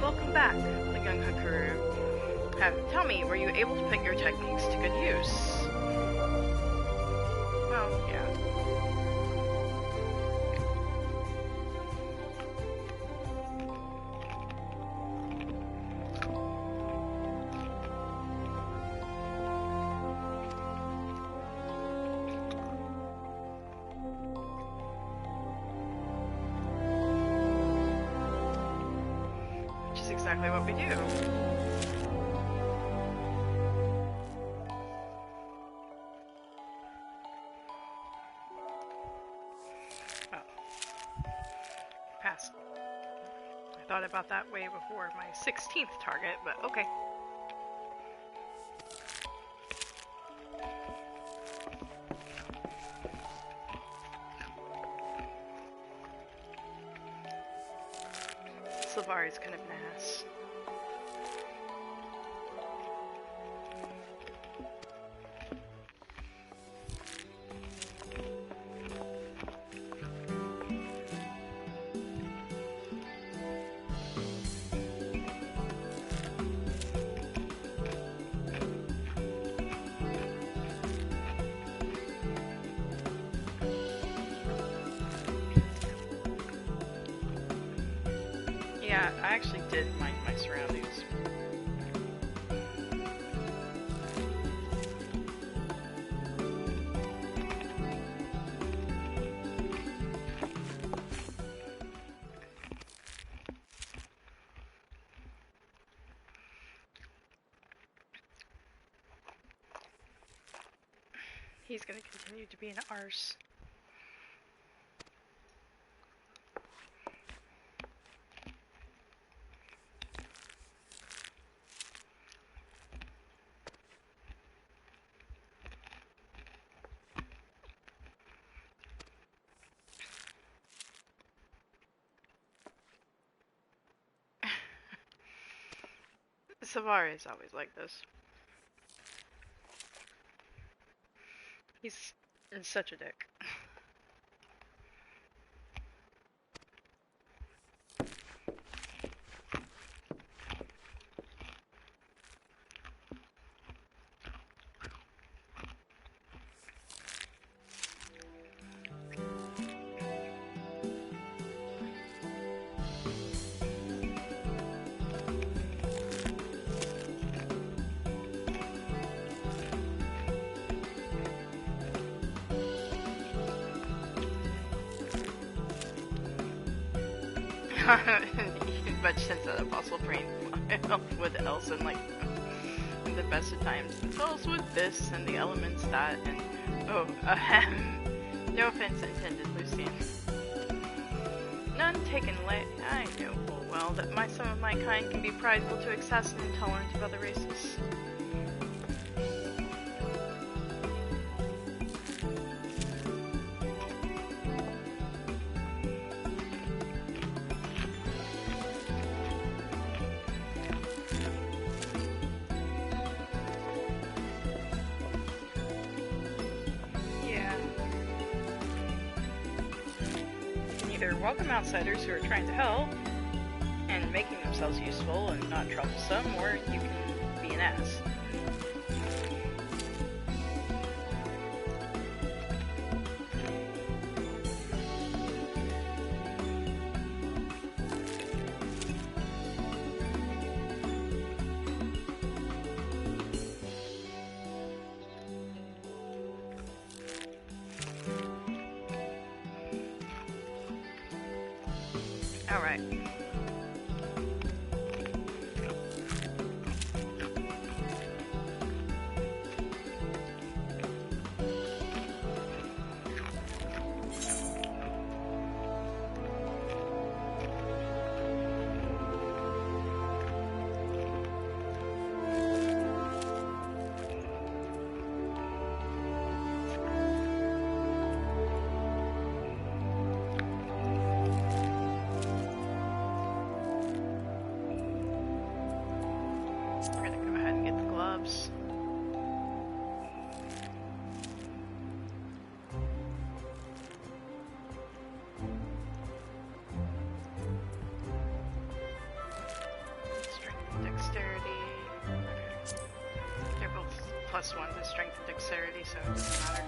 Welcome back, the young Hikaru. Tell me, were you able to put your techniques to good use? Well, yeah. Which is exactly what we do. Passed. I thought about that way before my 16th target, but okay. Sylvari's kind of an ass. Yeah, I actually did mind my surroundings. He's gonna continue to be an arse. Sylvari is always like this. He's such a dick. Much since an apostle brain with Elsa and like in the best of times. It's also with this and the elements that and oh no offense intended, Lucian. None taken late. I know full well that some of my kind can be prideful to excess and intolerant of other races. Welcome outsiders who are trying to help and making themselves useful and not troublesome, or you can be an ass. Alright. We're gonna go ahead and get the gloves. Strength and dexterity. Okay. They're both +1 to strength and dexterity, so it doesn't matter.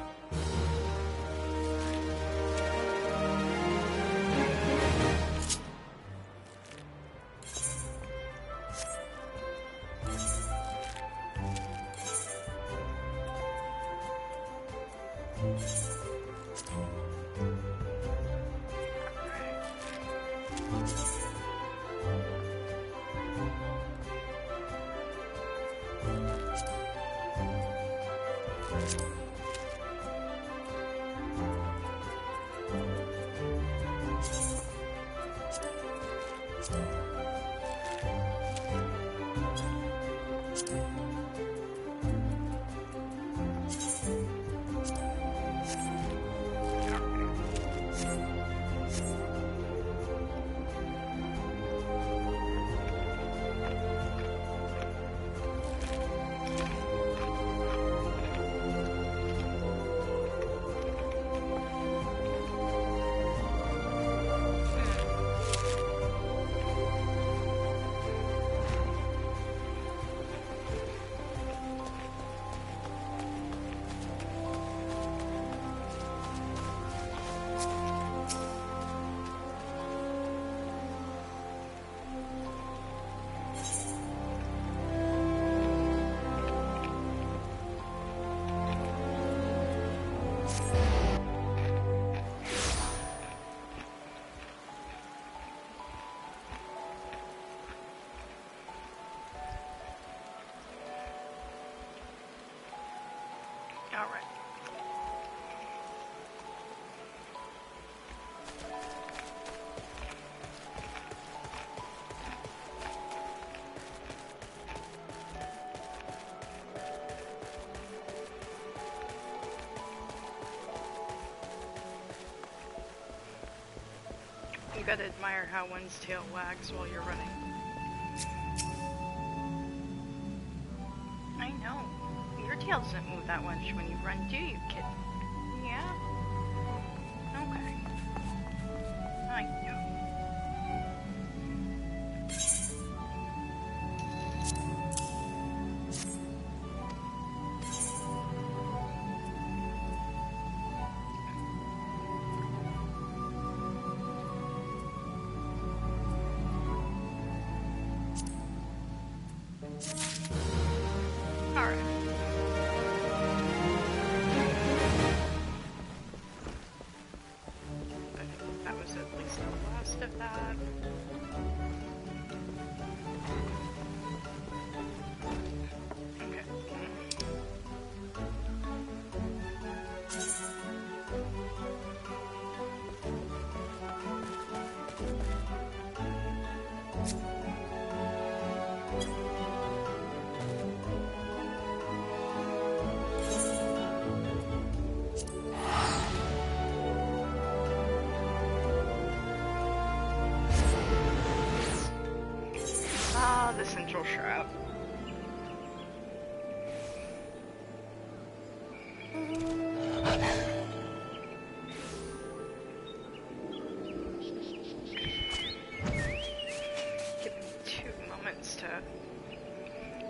Alright. You gotta admire how one's tail wags while you're running. I know. Your tail doesn't move that much when you run, do you, kid? Yeah? Okay. I know. Alright. Battle Trap. Give me 2 moments to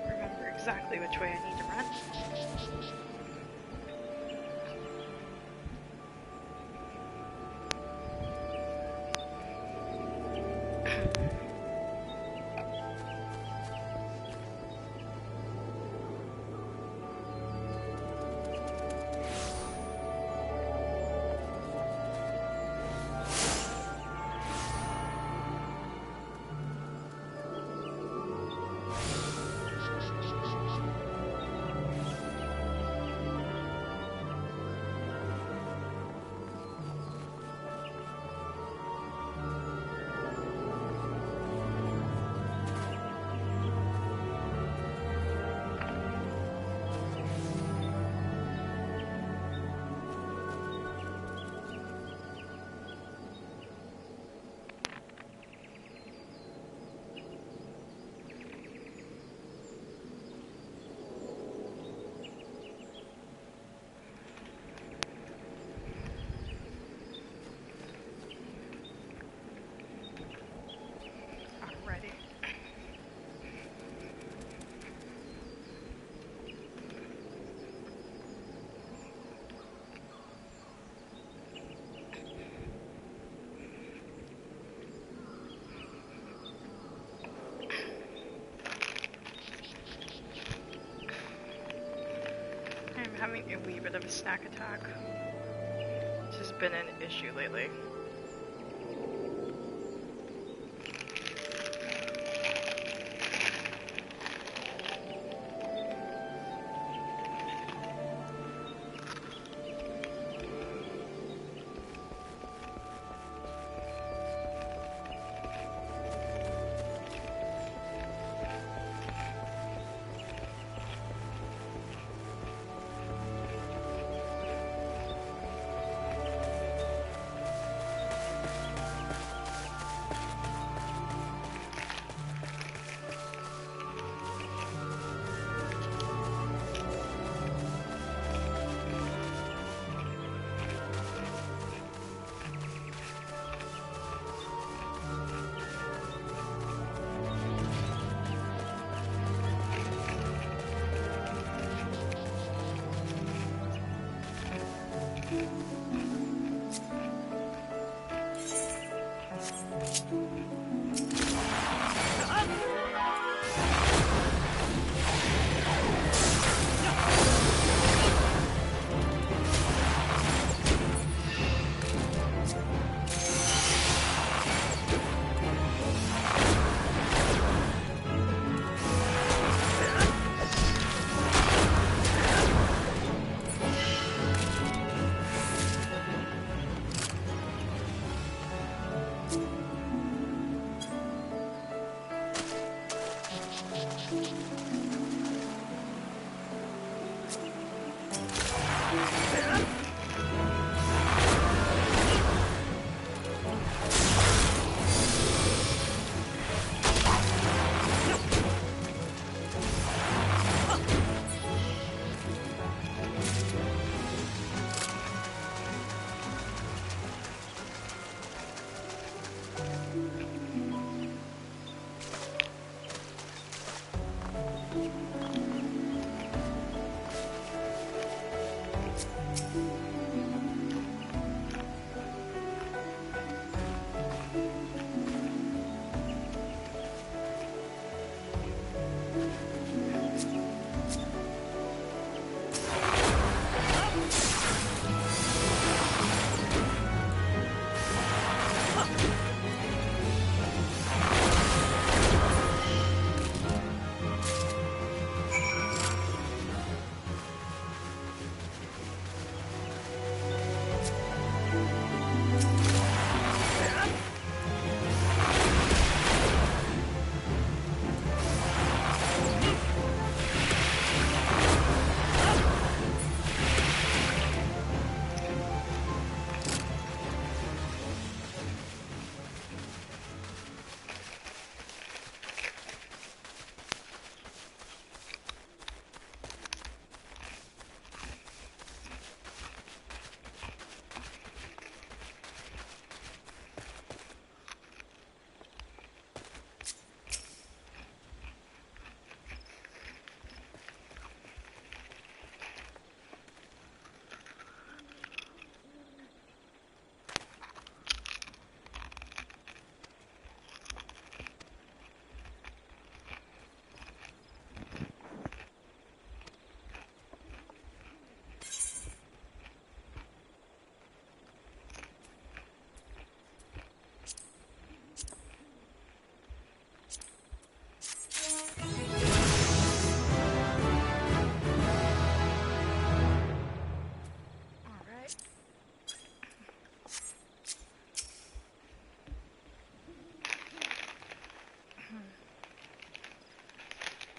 remember exactly which way I need to run. Alrighty. I'm having a wee bit of a snack attack. This has been an issue lately.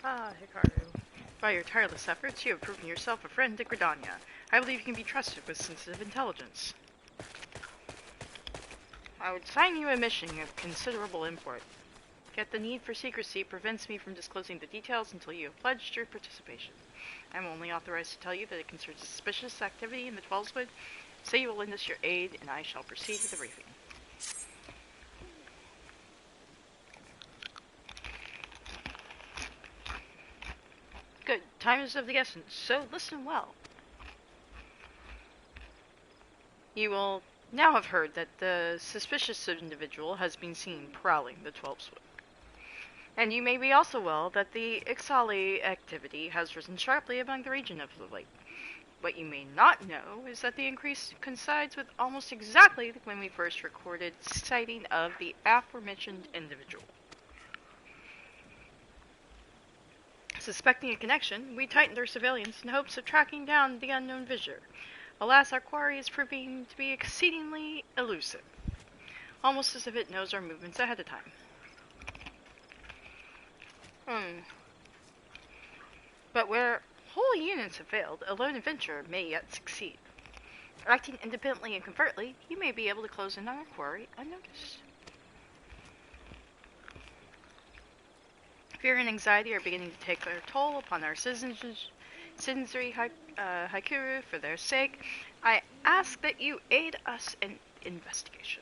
Ah, Hikaru. By your tireless efforts, you have proven yourself a friend to Gridania. I believe you can be trusted with sensitive intelligence. I would sign you a mission of considerable import. Yet the need for secrecy prevents me from disclosing the details until you have pledged your participation. I am only authorized to tell you that it concerns suspicious activity in the Twelveswood. Say you will lend us your aid, and I shall proceed with the briefing. Good. Time is of the essence, so listen well. You will now have heard that the suspicious individual has been seen prowling the Twelveswood. And you may be also well that the Ixali activity has risen sharply among the region of the lake. What you may not know is that the increase coincides with almost exactly when we first recorded sighting of the aforementioned individual. Suspecting a connection, we tightened our surveillance in hopes of tracking down the unknown visitor. Alas, our quarry is proving to be exceedingly elusive, almost as if it knows our movements ahead of time. But where whole units have failed, a lone adventurer may yet succeed. Acting independently and covertly, you may be able to close in on our quarry unnoticed. Fear and anxiety are beginning to take their toll upon our citizenry Haikuru. For their sake, I ask that you aid us in investigation.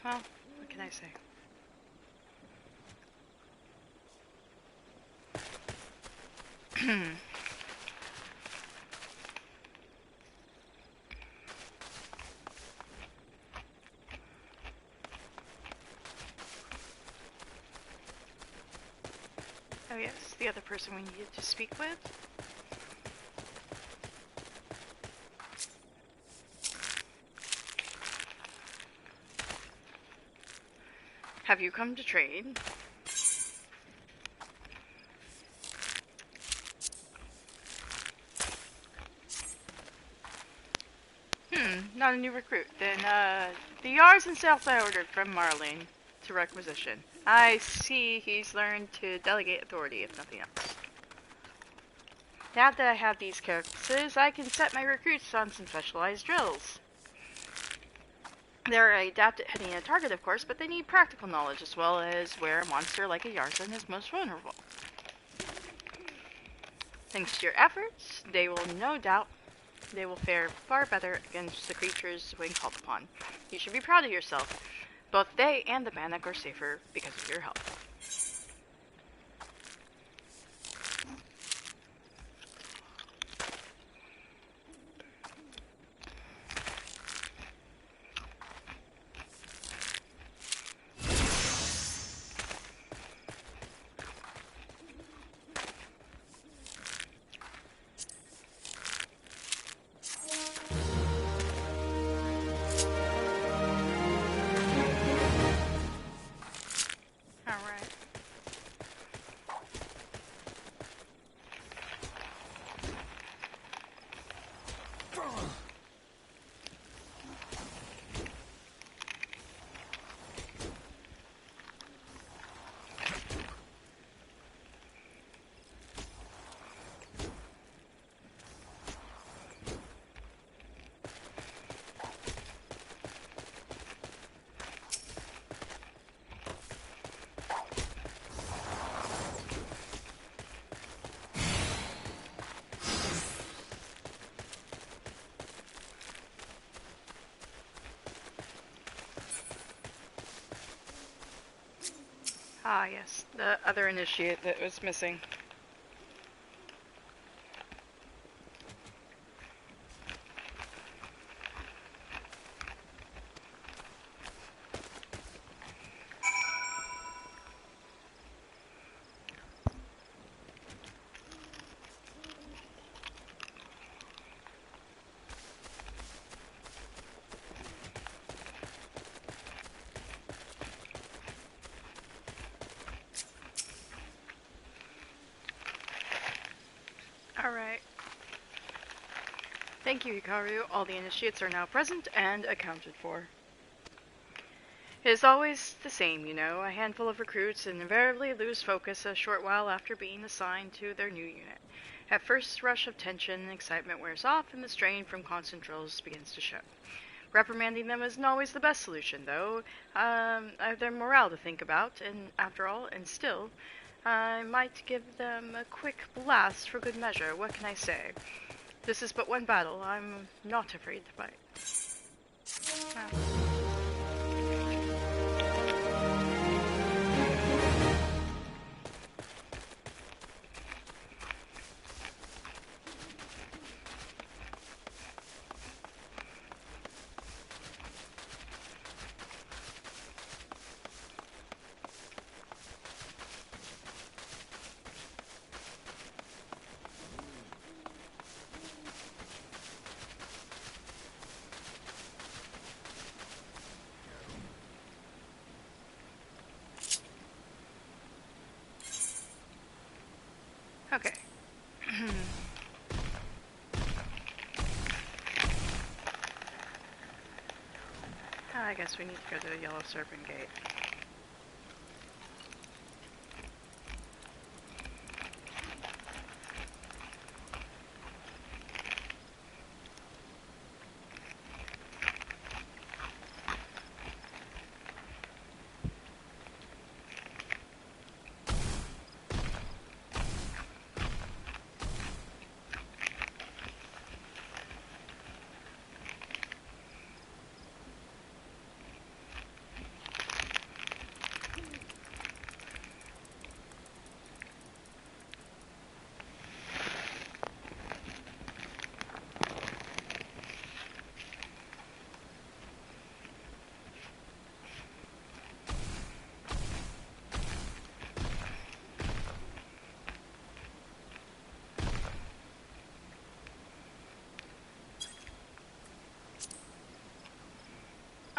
Well, what can I say? Oh yes, the other person we needed to speak with? Have you come to trade? Not a new recruit. Then, the yards and sails I ordered from Marlene to requisition. I see he's learned to delegate authority, if nothing else. Now that I have these characters, I can set my recruits on some specialized drills. They're adept at hitting a target, of course, but they need practical knowledge as well as where a monster like a Yarzan is most vulnerable. Thanks to your efforts, they will fare far better against the creatures when called upon. You should be proud of yourself. Both they and the Bannock are safer because of your help. Ah, yes, the other initiate that was missing. Thank you, Hikaru. All the initiates are now present and accounted for. It is always the same, you know. A handful of recruits invariably lose focus a short while after being assigned to their new unit. At first rush of tension, excitement wears off, and the strain from constant drills begins to show. Reprimanding them isn't always the best solution, though. I have their morale to think about, and after all, and still, I might give them a quick blast for good measure. What can I say? This is but one battle. I'm not afraid to fight. Okay. I guess we need to go to the Yellow Serpent Gate.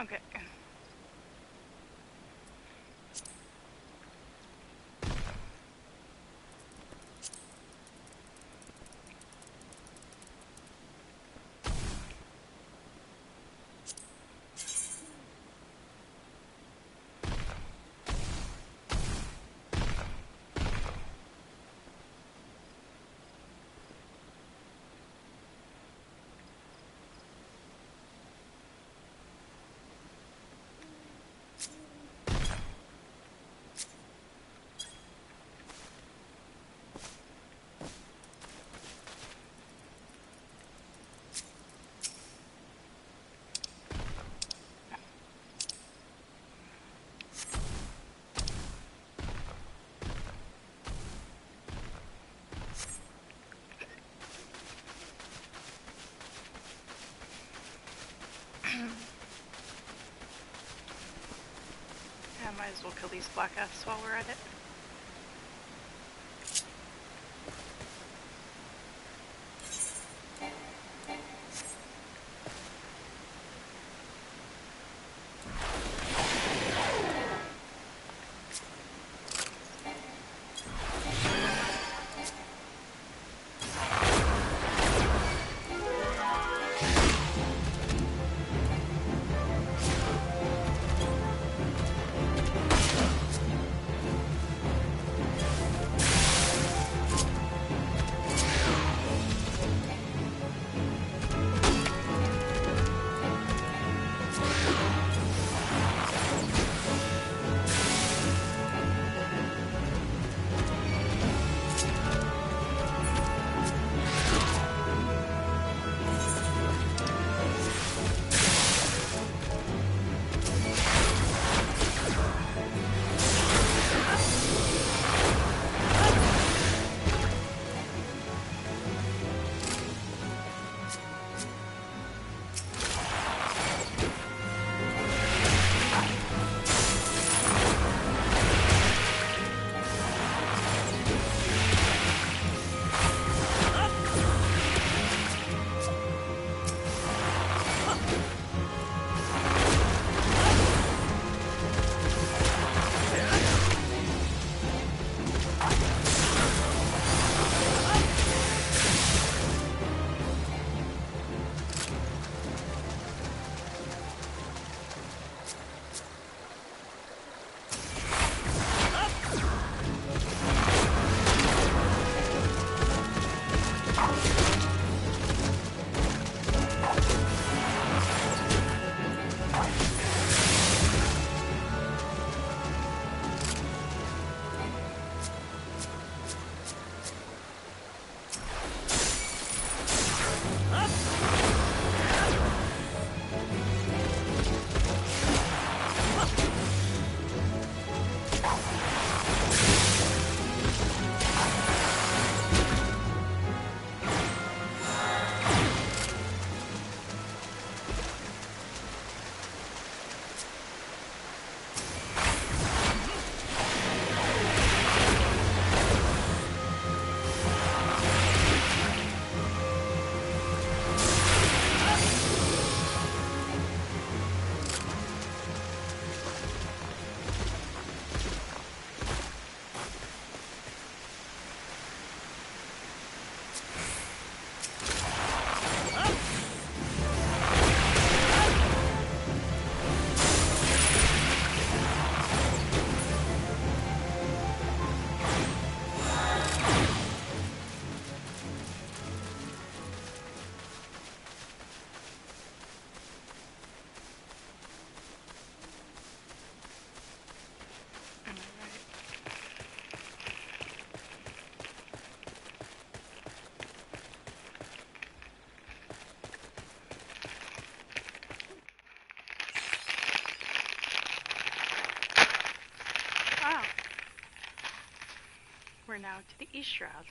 Okay. Might as well kill these black Fs while we're at it. we're now to the East Shroud.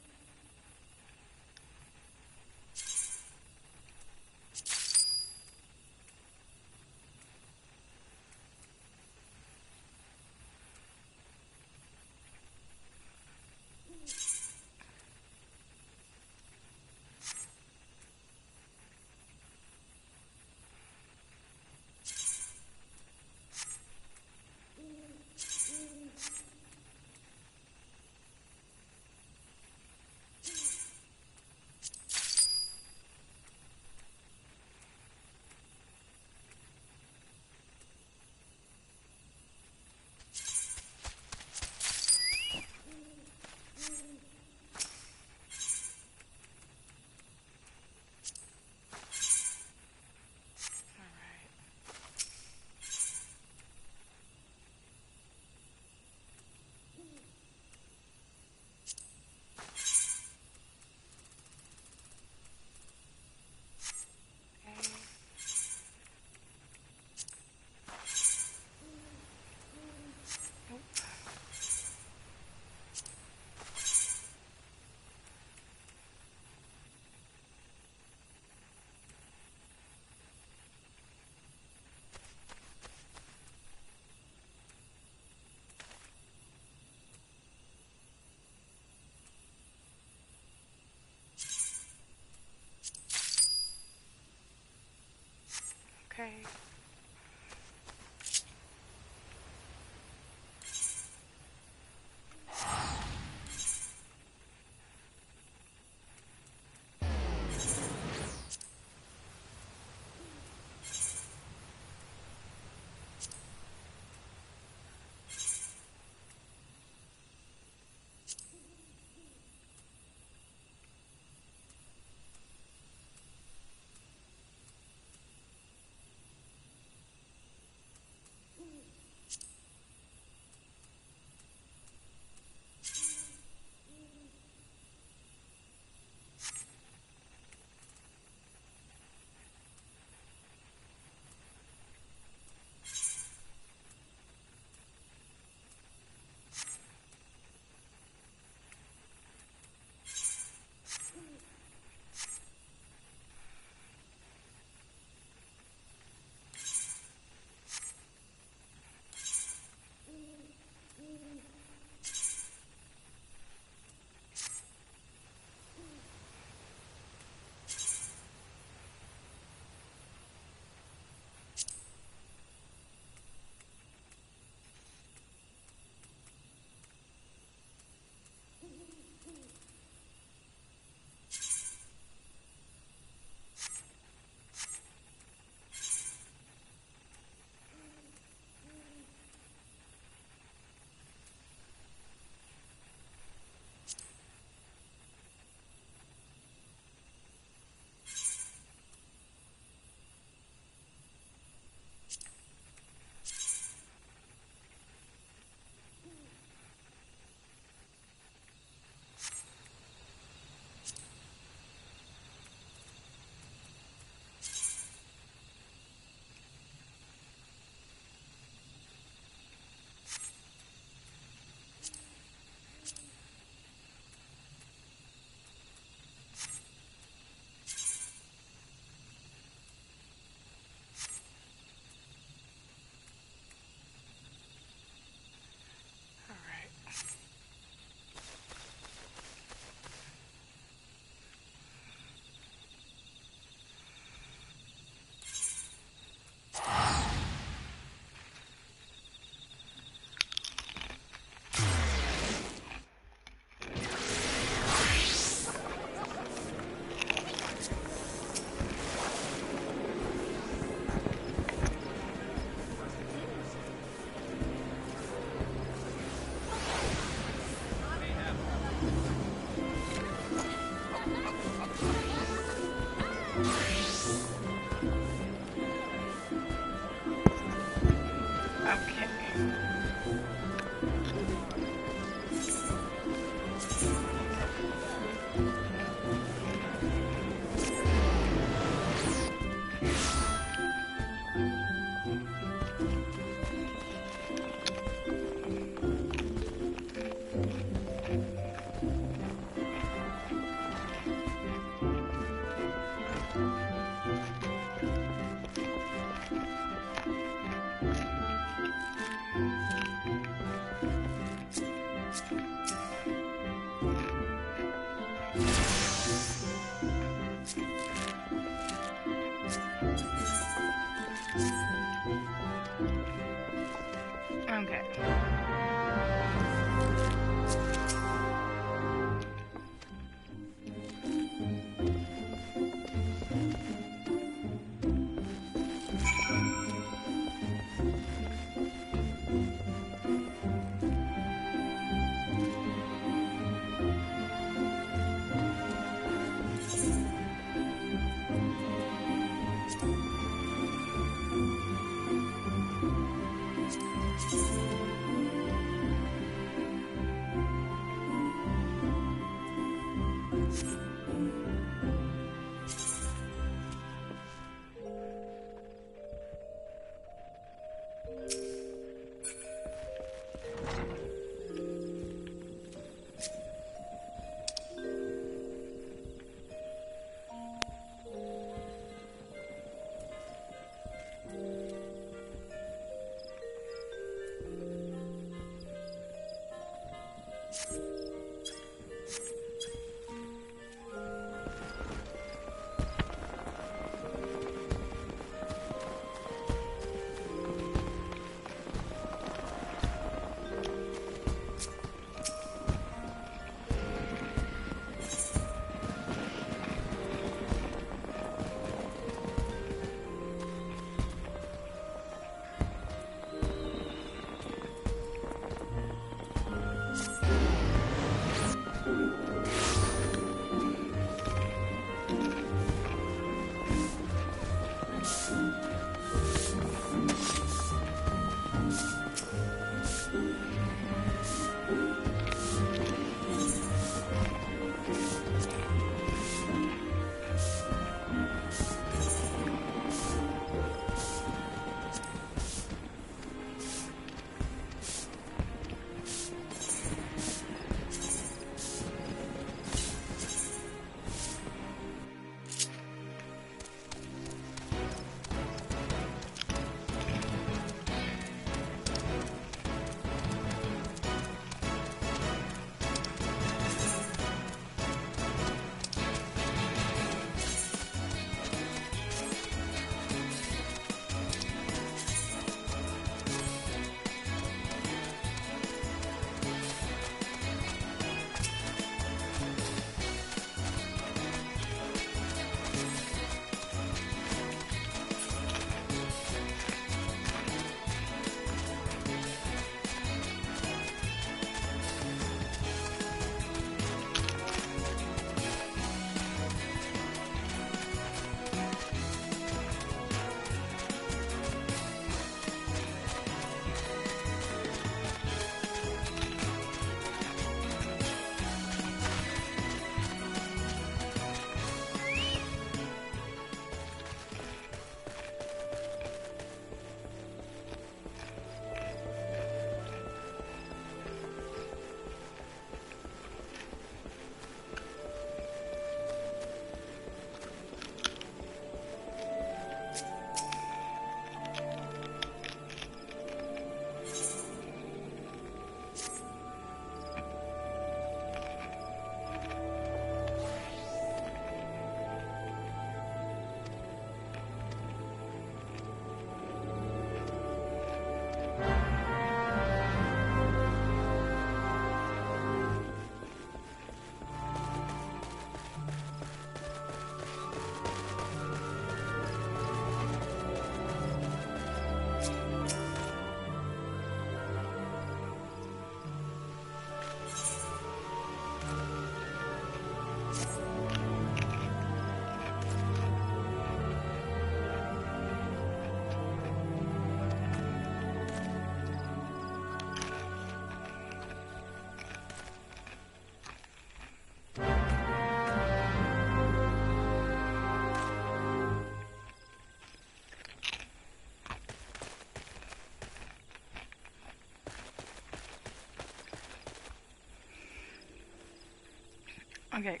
Okay,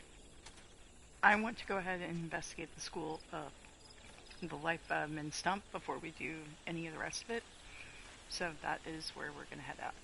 I want to go ahead and investigate the school of the life of Min Stump before we do any of the rest of it. So that is where we're going to head out.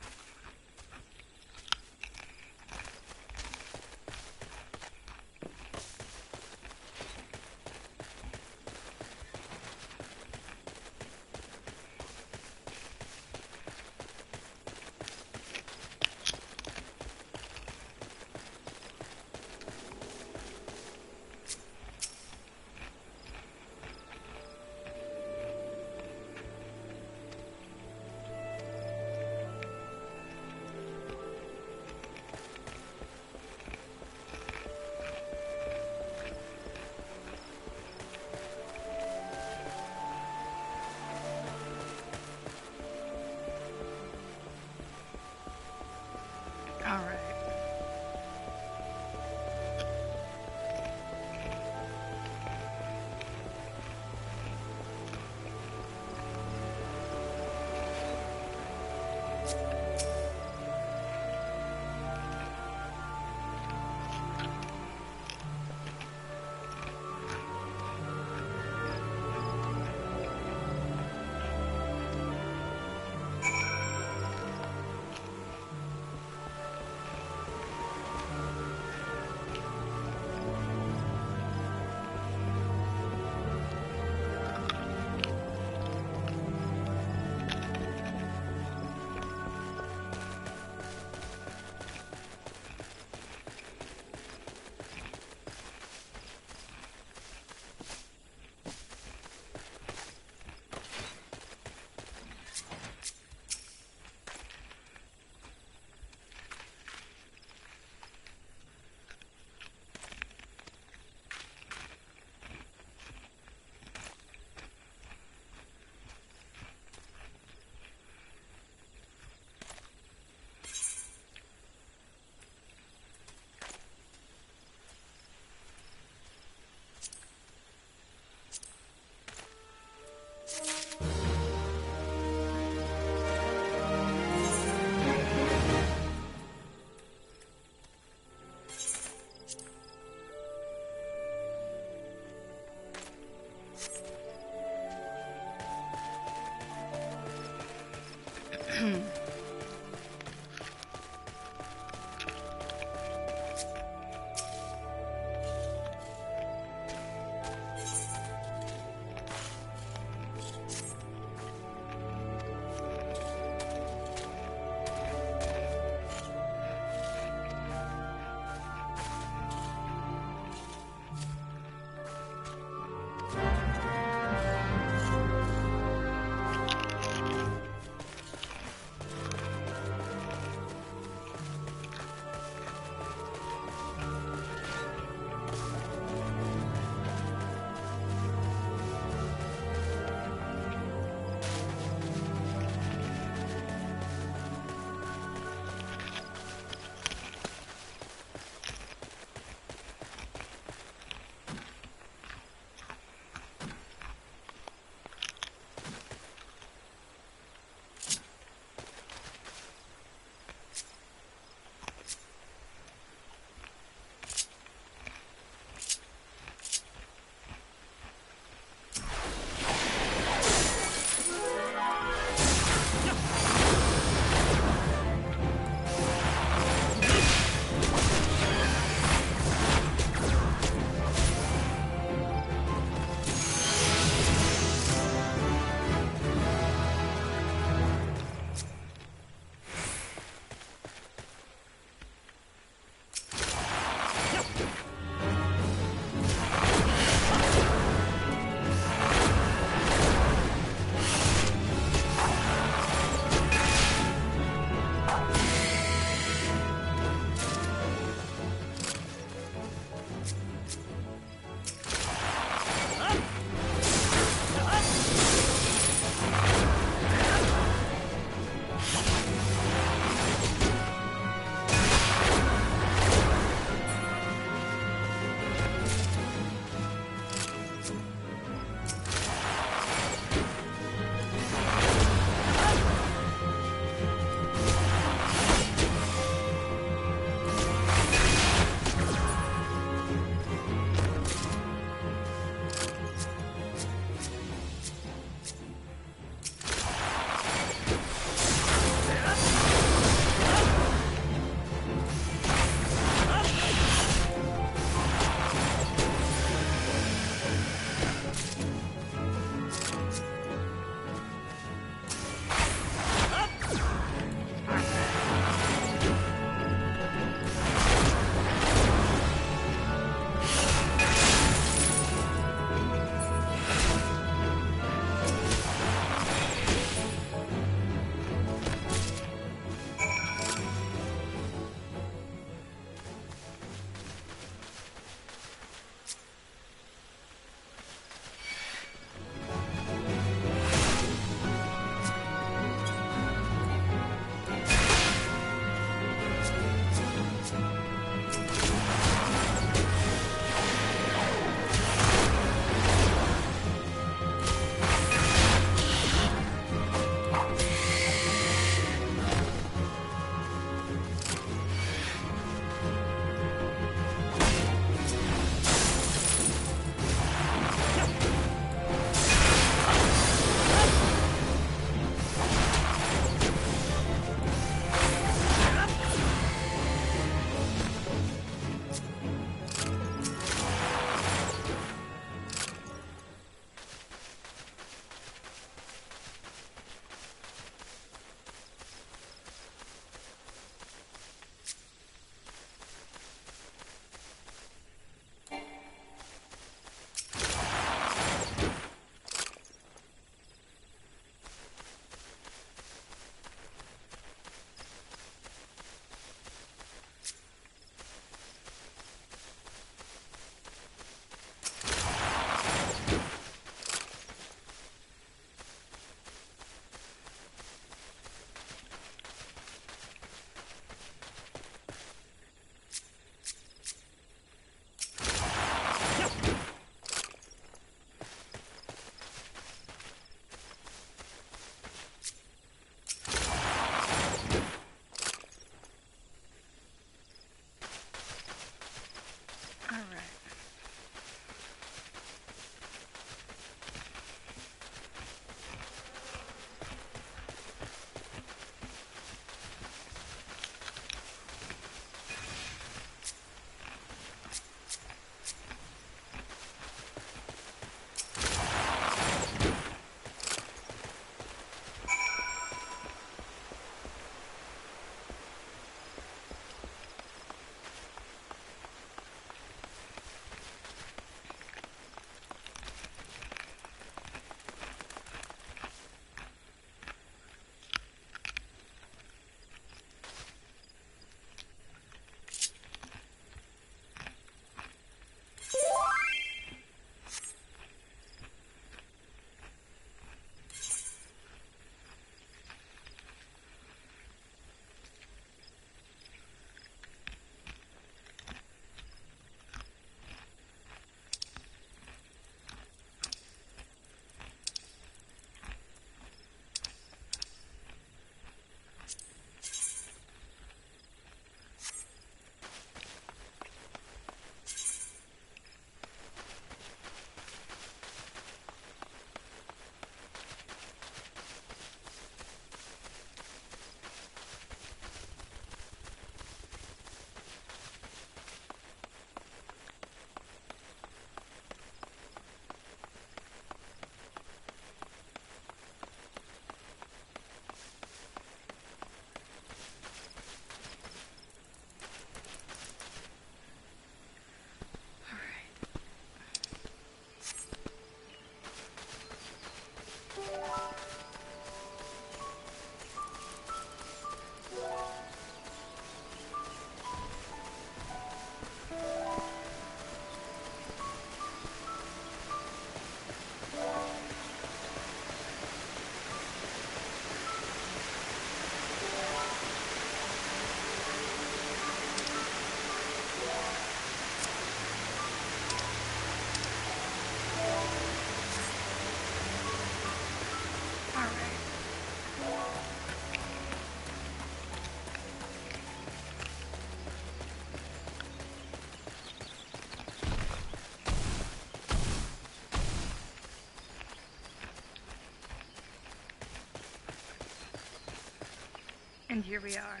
And here we are.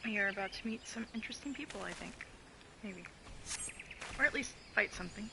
We are about to meet some interesting people, I think. Maybe. Or at least fight something.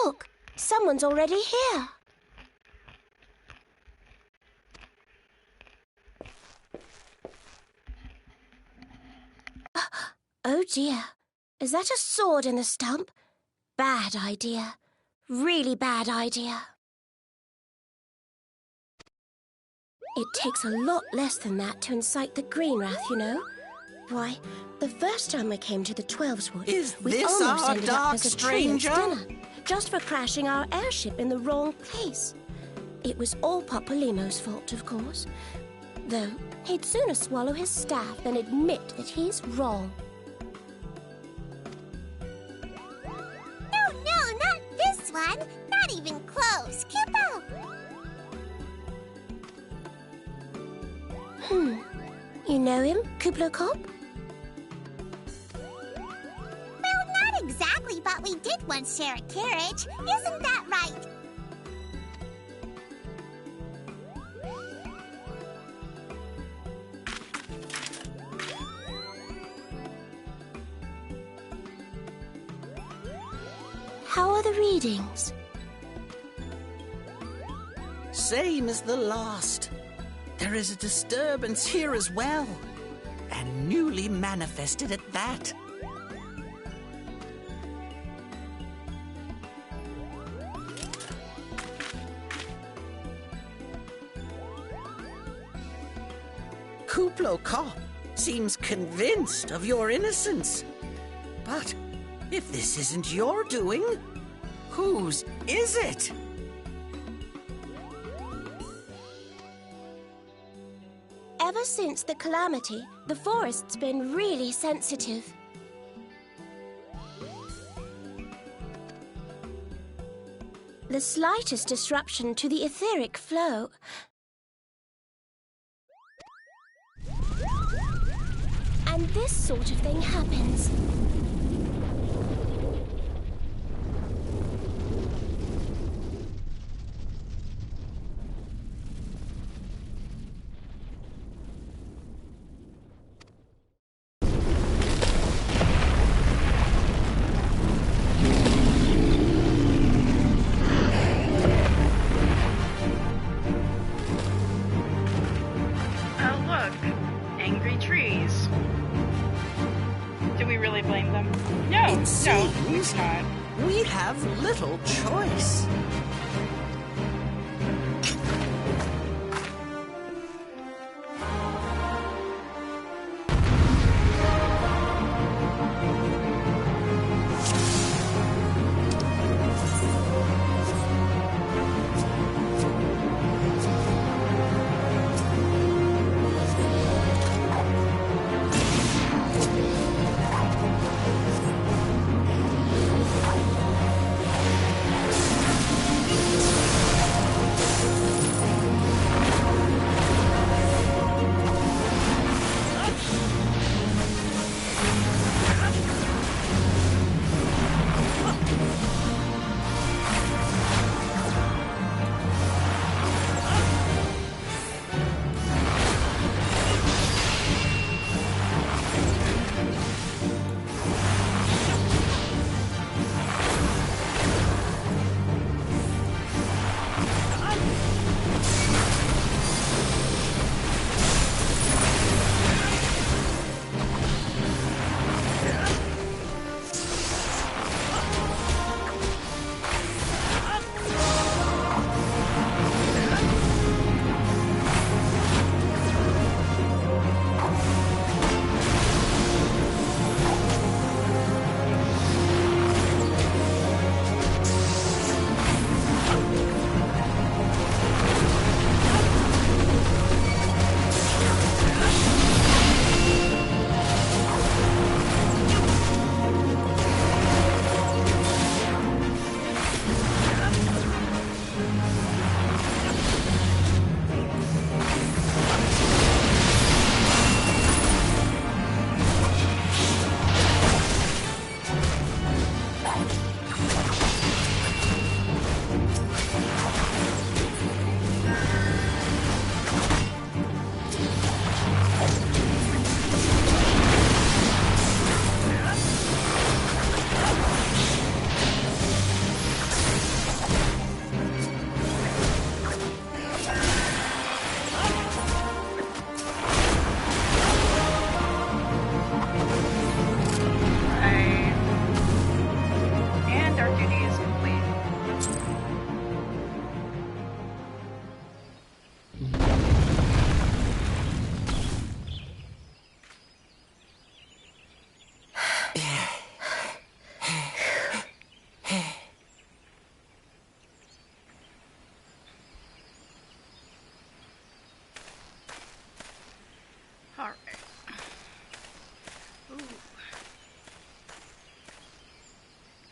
Look! Someone's already here. Oh dear. Is that a sword in the stump? Bad idea. Really bad idea. It takes a lot less than that to incite the green wrath, you know. Why, the first time we came to the Twelveswood, we almost ended up as a Trilliant's dinner, just for crashing our airship in the wrong place. It was all Papa Limo's fault, of course. Though, he'd sooner swallow his staff than admit that he's wrong. No, not this one. Not even close. Kupo! You know him, Kuplo Kop? Well, not exactly, but we did once share a carriage. Isn't that right? How are the readings? Same as the last. There is a disturbance here as well. And newly manifested at that. Kuplo Kop seems convinced of your innocence. But if this isn't your doing, whose is it? Ever since the calamity, the forest's been really sensitive. The slightest disruption to the etheric flow. And this sort of thing happens. We have little choice.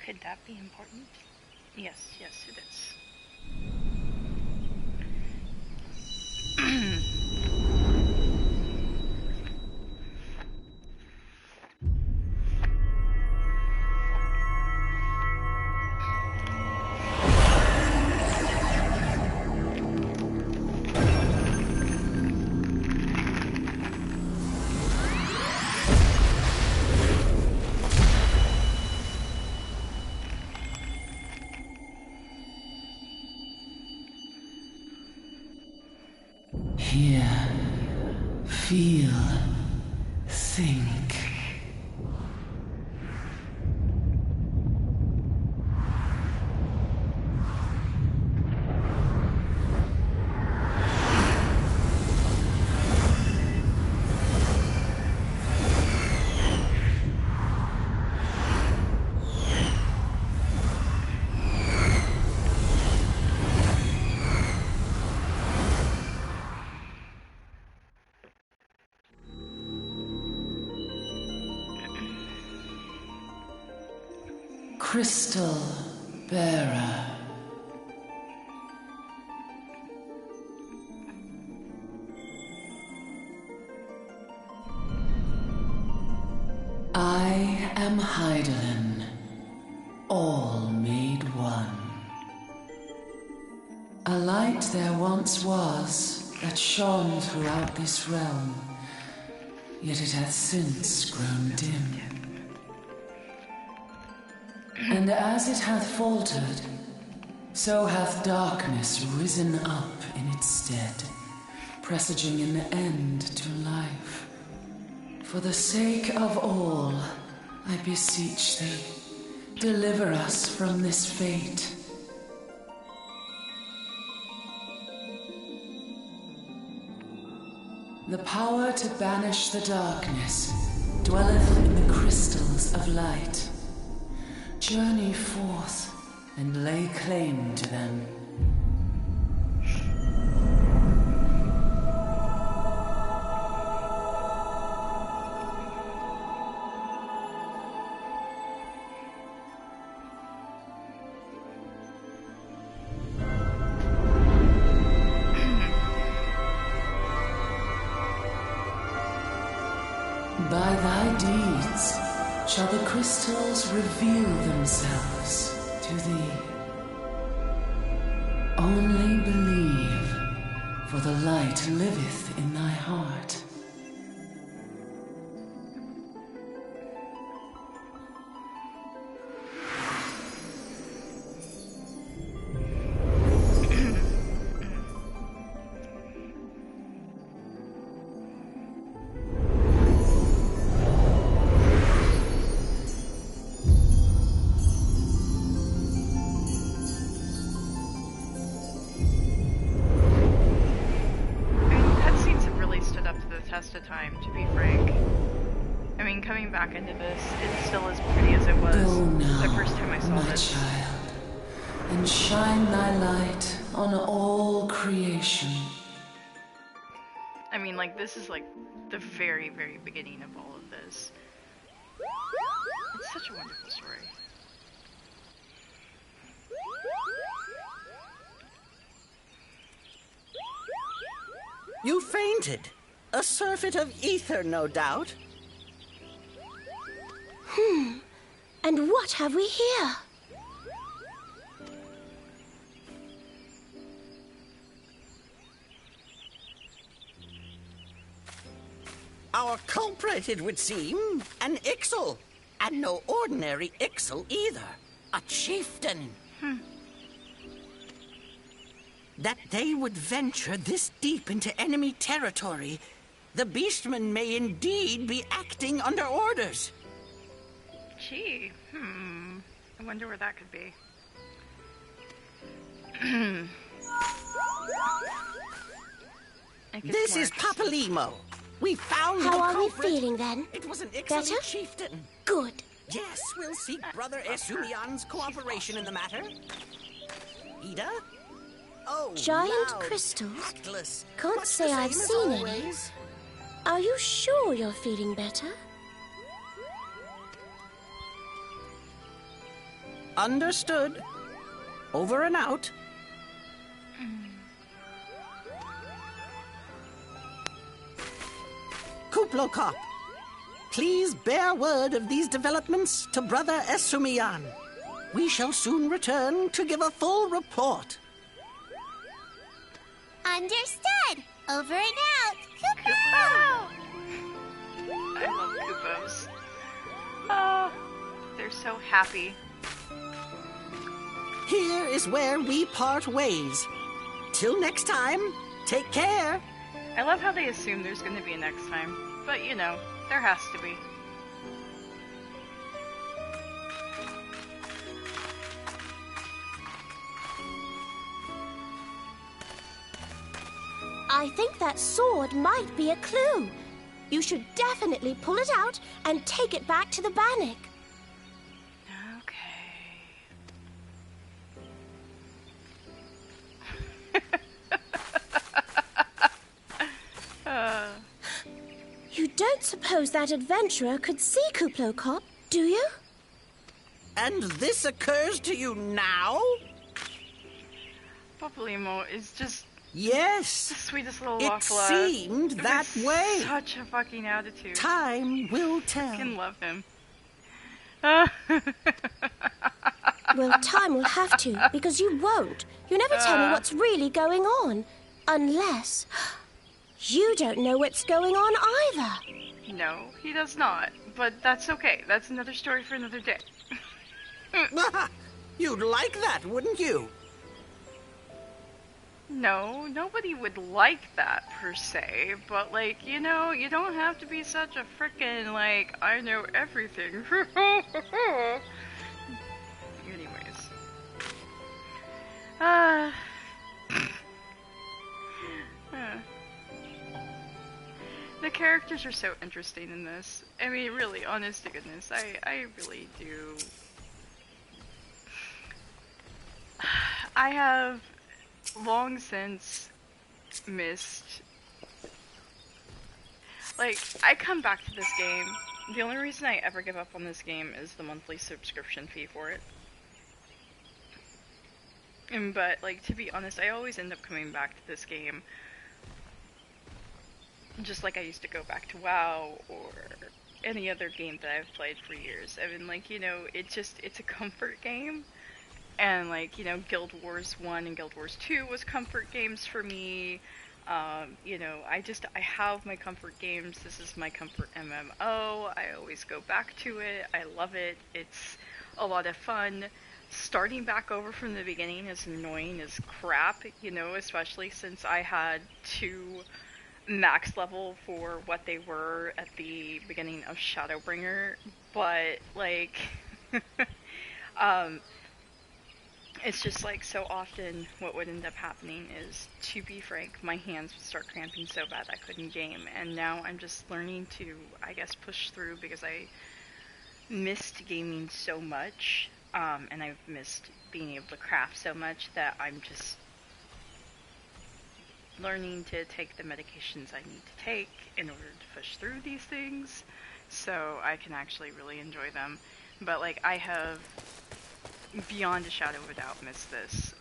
Could that be important? Yes, yes, it is. Hear, feel, think. Crystal Bearer. I am Hydaelyn, all made one. A light there once was that shone throughout this realm, yet it hath since grown dim. And as it hath faltered, so hath darkness risen up in its stead, presaging an end to life. For the sake of all, I beseech thee, deliver us from this fate. The power to banish the darkness dwelleth in the crystals of light. Journey forth and lay claim to them. By thy deeds shall the crystals reveal themselves to thee. Only believe, for the light liveth in thy heart. Test of time, to be frank. I mean, coming back into this, it's still as pretty as it was the first time I saw this. Child, and shine thy light on all creation. I mean, like, this is like the very, very beginning of all of this. It's such a wonderful story. You fainted. A surfeit of ether, no doubt. And what have we here? Our culprit, it would seem, an Ixal. And no ordinary Ixal either. A chieftain. That they would venture this deep into enemy territory, the beastmen may indeed be acting under orders. Gee, I wonder where that could be. This is Papalimo. We found How the are we culprit. feeling then? It was an Better? Ixal chieftain. Good. Yes, we'll seek Brother Esumian's cooperation in the matter. Ida? Oh, Giant loud, crystals? tactless. Can't Much say the I've same as seen any. always. Are you sure you're feeling better? Understood. Over and out. Kuplokop, please bear word of these developments to Brother Esumiyan. We shall soon return to give a full report. Understood. Over and out. Kupo! I love Kupos. Oh, they're so happy. Here is where we part ways. Till next time, take care. I love how they assume there's going to be a next time. But, you know, there has to be. I think that sword might be a clue. You should definitely pull it out and take it back to the Bannock. You don't suppose that adventurer could see Kuplokop, do you? And this occurs to you now? Papalymo is just Yes. the sweetest little It waffle. seemed that way. Such a fucking attitude. Time will I tell. fucking love him. Well, time will have to, because you won't. You never tell me what's really going on. Unless... you don't know what's going on either. No, he does not. But that's okay. That's another story for another day. You'd like that, wouldn't you? No, nobody would like that per se, but like, you know, you don't have to be such a frickin' like, I know everything. Anyways. The characters are so interesting in this. I mean, really, honest to goodness, I really do. I have long since missed. Like, I come back to this game. The only reason I ever give up on this game is the monthly subscription fee for it. But, like, to be honest, I always end up coming back to this game. Just like I used to go back to WoW or any other game that I've played for years. I mean, like, you know, it's a comfort game. And, like, you know, Guild Wars 1 and Guild Wars 2 was comfort games for me. You know, I have my comfort games. This is my comfort MMO. I always go back to it. I love it. It's a lot of fun. Starting back over from the beginning is annoying as crap, you know, especially since I had to max level for what they were at the beginning of Shadowbringer. But, like, it's just like so often what would end up happening is, to be frank, my hands would start cramping so bad I couldn't game, and now I'm just learning to, I guess, push through because I missed gaming so much, and I've missed being able to craft so much that I'm just learning to take the medications I need to take in order to push through these things, so I can actually really enjoy them. But, like, I have beyond a shadow of a doubt missed this.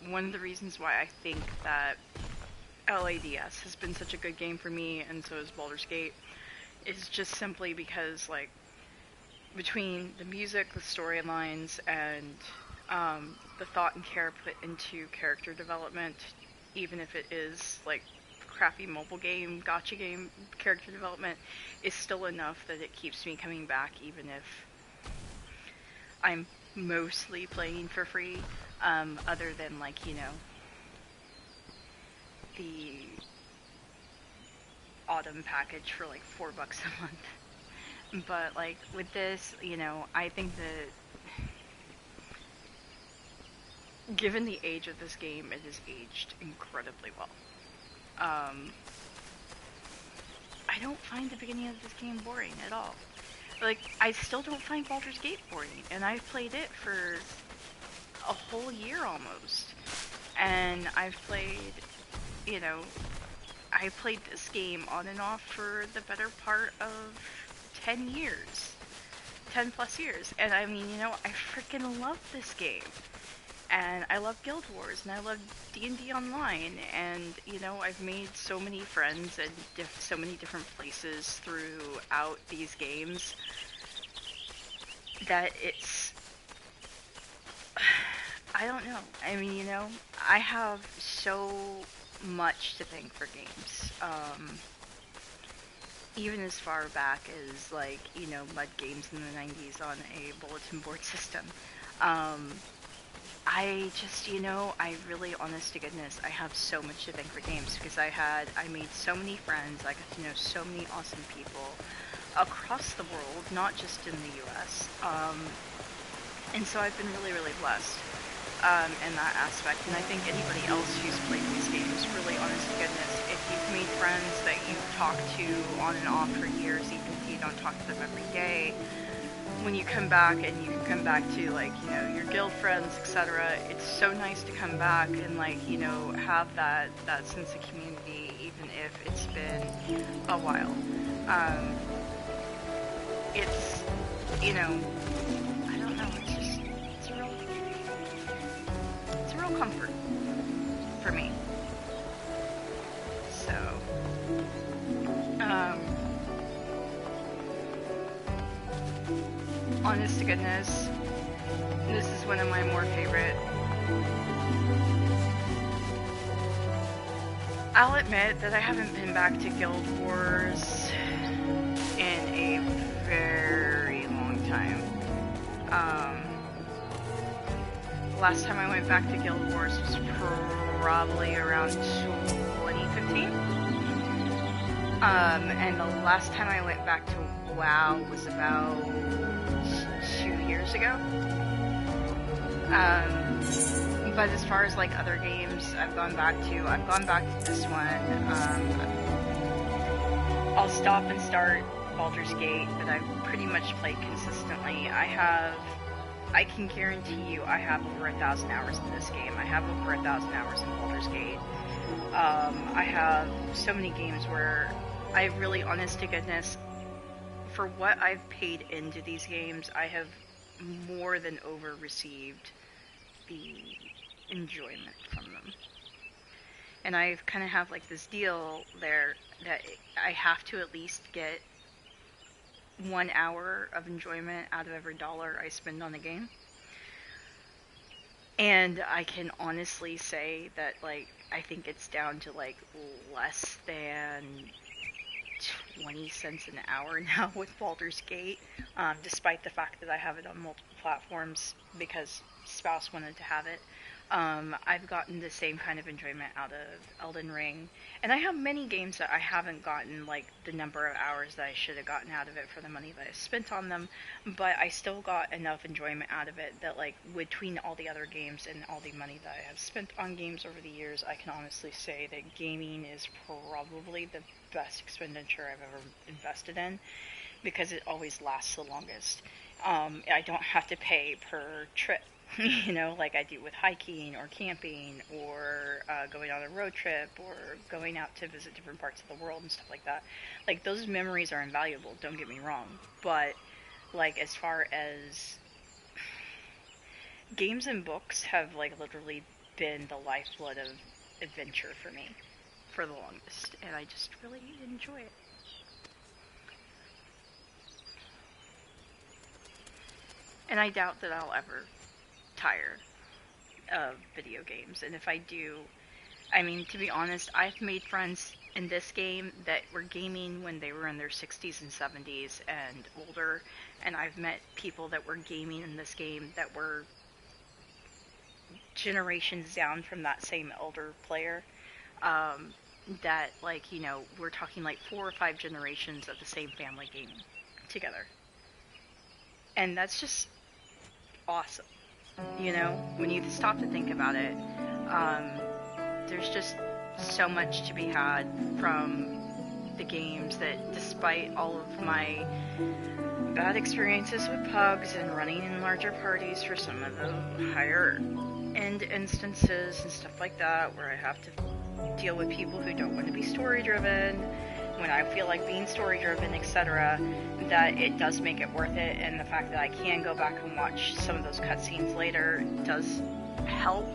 One of the reasons why I think that LADS has been such a good game for me, and so is Baldur's Gate, is just simply because, like, between the music, the storylines, and the thought and care put into character development, even if it is, like, crappy mobile game, gacha game character development, is still enough that it keeps me coming back, even if I'm mostly playing for free, other than, like, you know, the autumn package for like $4 a month. But, like, with this, you know, I think that given the age of this game, it has aged incredibly well. I don't find the beginning of this game boring at all. Like, I still don't find Baldur's Gate boring, and I've played it for a whole year almost. And I've played, you know, I played this game on and off for the better part of 10 years. 10 plus years. And I mean, I freaking love this game. And I love Guild Wars, and I love D&D Online, and, I've made so many friends in so many different places throughout these games that it's... I don't know. I mean, I have so much to thank for games. Even as far back as, like, mud games in the 90s on a bulletin board system. I just, I really, honest to goodness, I have so much to thank for games because I made so many friends, I got to know so many awesome people across the world, not just in the US, and so I've been really, really blessed in that aspect, and I think anybody else who's played these games, really, honest to goodness, if you've made friends that you've talked to on and off for years, even if you don't talk to them every day, when you come back and you can come back to, like, your guild friends, etc., it's so nice to come back and, like, have that sense of community, even if it's been a while. It's, I don't know, it's a real comfort for me. So, honest to goodness, this is one of my more favorite. I'll admit that I haven't been back to Guild Wars in a very long time. Last time I went back to Guild Wars was probably around 2015. And the last time I went back to WoW was about 2 years ago. But as far as, like, other games I've gone back to this one. I'll stop and start Baldur's Gate that I've pretty much played consistently. I can guarantee you I have over 1,000 hours in this game. I have over 1,000 hours in Baldur's Gate. I have so many games where I really, honest to goodness, for what I've paid into these games, I have more than over-received the enjoyment from them. And I kind of have, like, this deal there that I have to at least get 1 hour of enjoyment out of every dollar I spend on a game. And I can honestly say that, like, I think it's down to, like, less than 20 cents an hour now with Baldur's Gate, despite the fact that I have it on multiple platforms because spouse wanted to have it. I've gotten the same kind of enjoyment out of Elden Ring, and I have many games that I haven't gotten, like, the number of hours that I should have gotten out of it for the money that I spent on them, but I still got enough enjoyment out of it that, like, between all the other games and all the money that I have spent on games over the years, I can honestly say that gaming is probably the best expenditure I've ever invested in, because it always lasts the longest. I don't have to pay per trip, like I do with hiking or camping or going on a road trip or going out to visit different parts of the world and stuff like that. Like, those memories are invaluable, don't get me wrong, but, like, as far as games and books have, like, literally been the lifeblood of adventure for me for the longest, and I just really enjoy it. And I doubt that I'll ever tire of video games, and if I do, I mean, to be honest, I've made friends in this game that were gaming when they were in their 60s and 70s and older, and I've met people that were gaming in this game that were generations down from that same elder player, that, like, we're talking like 4 or 5 generations of the same family gaming together. And that's just awesome. When you stop to think about it, there's just so much to be had from the games that, despite all of my bad experiences with pugs and running in larger parties for some of the higher end instances and stuff like that, where I have to deal with people who don't want to be story driven when I feel like being story driven, etc., that it does make it worth it, and the fact that I can go back and watch some of those cutscenes later does help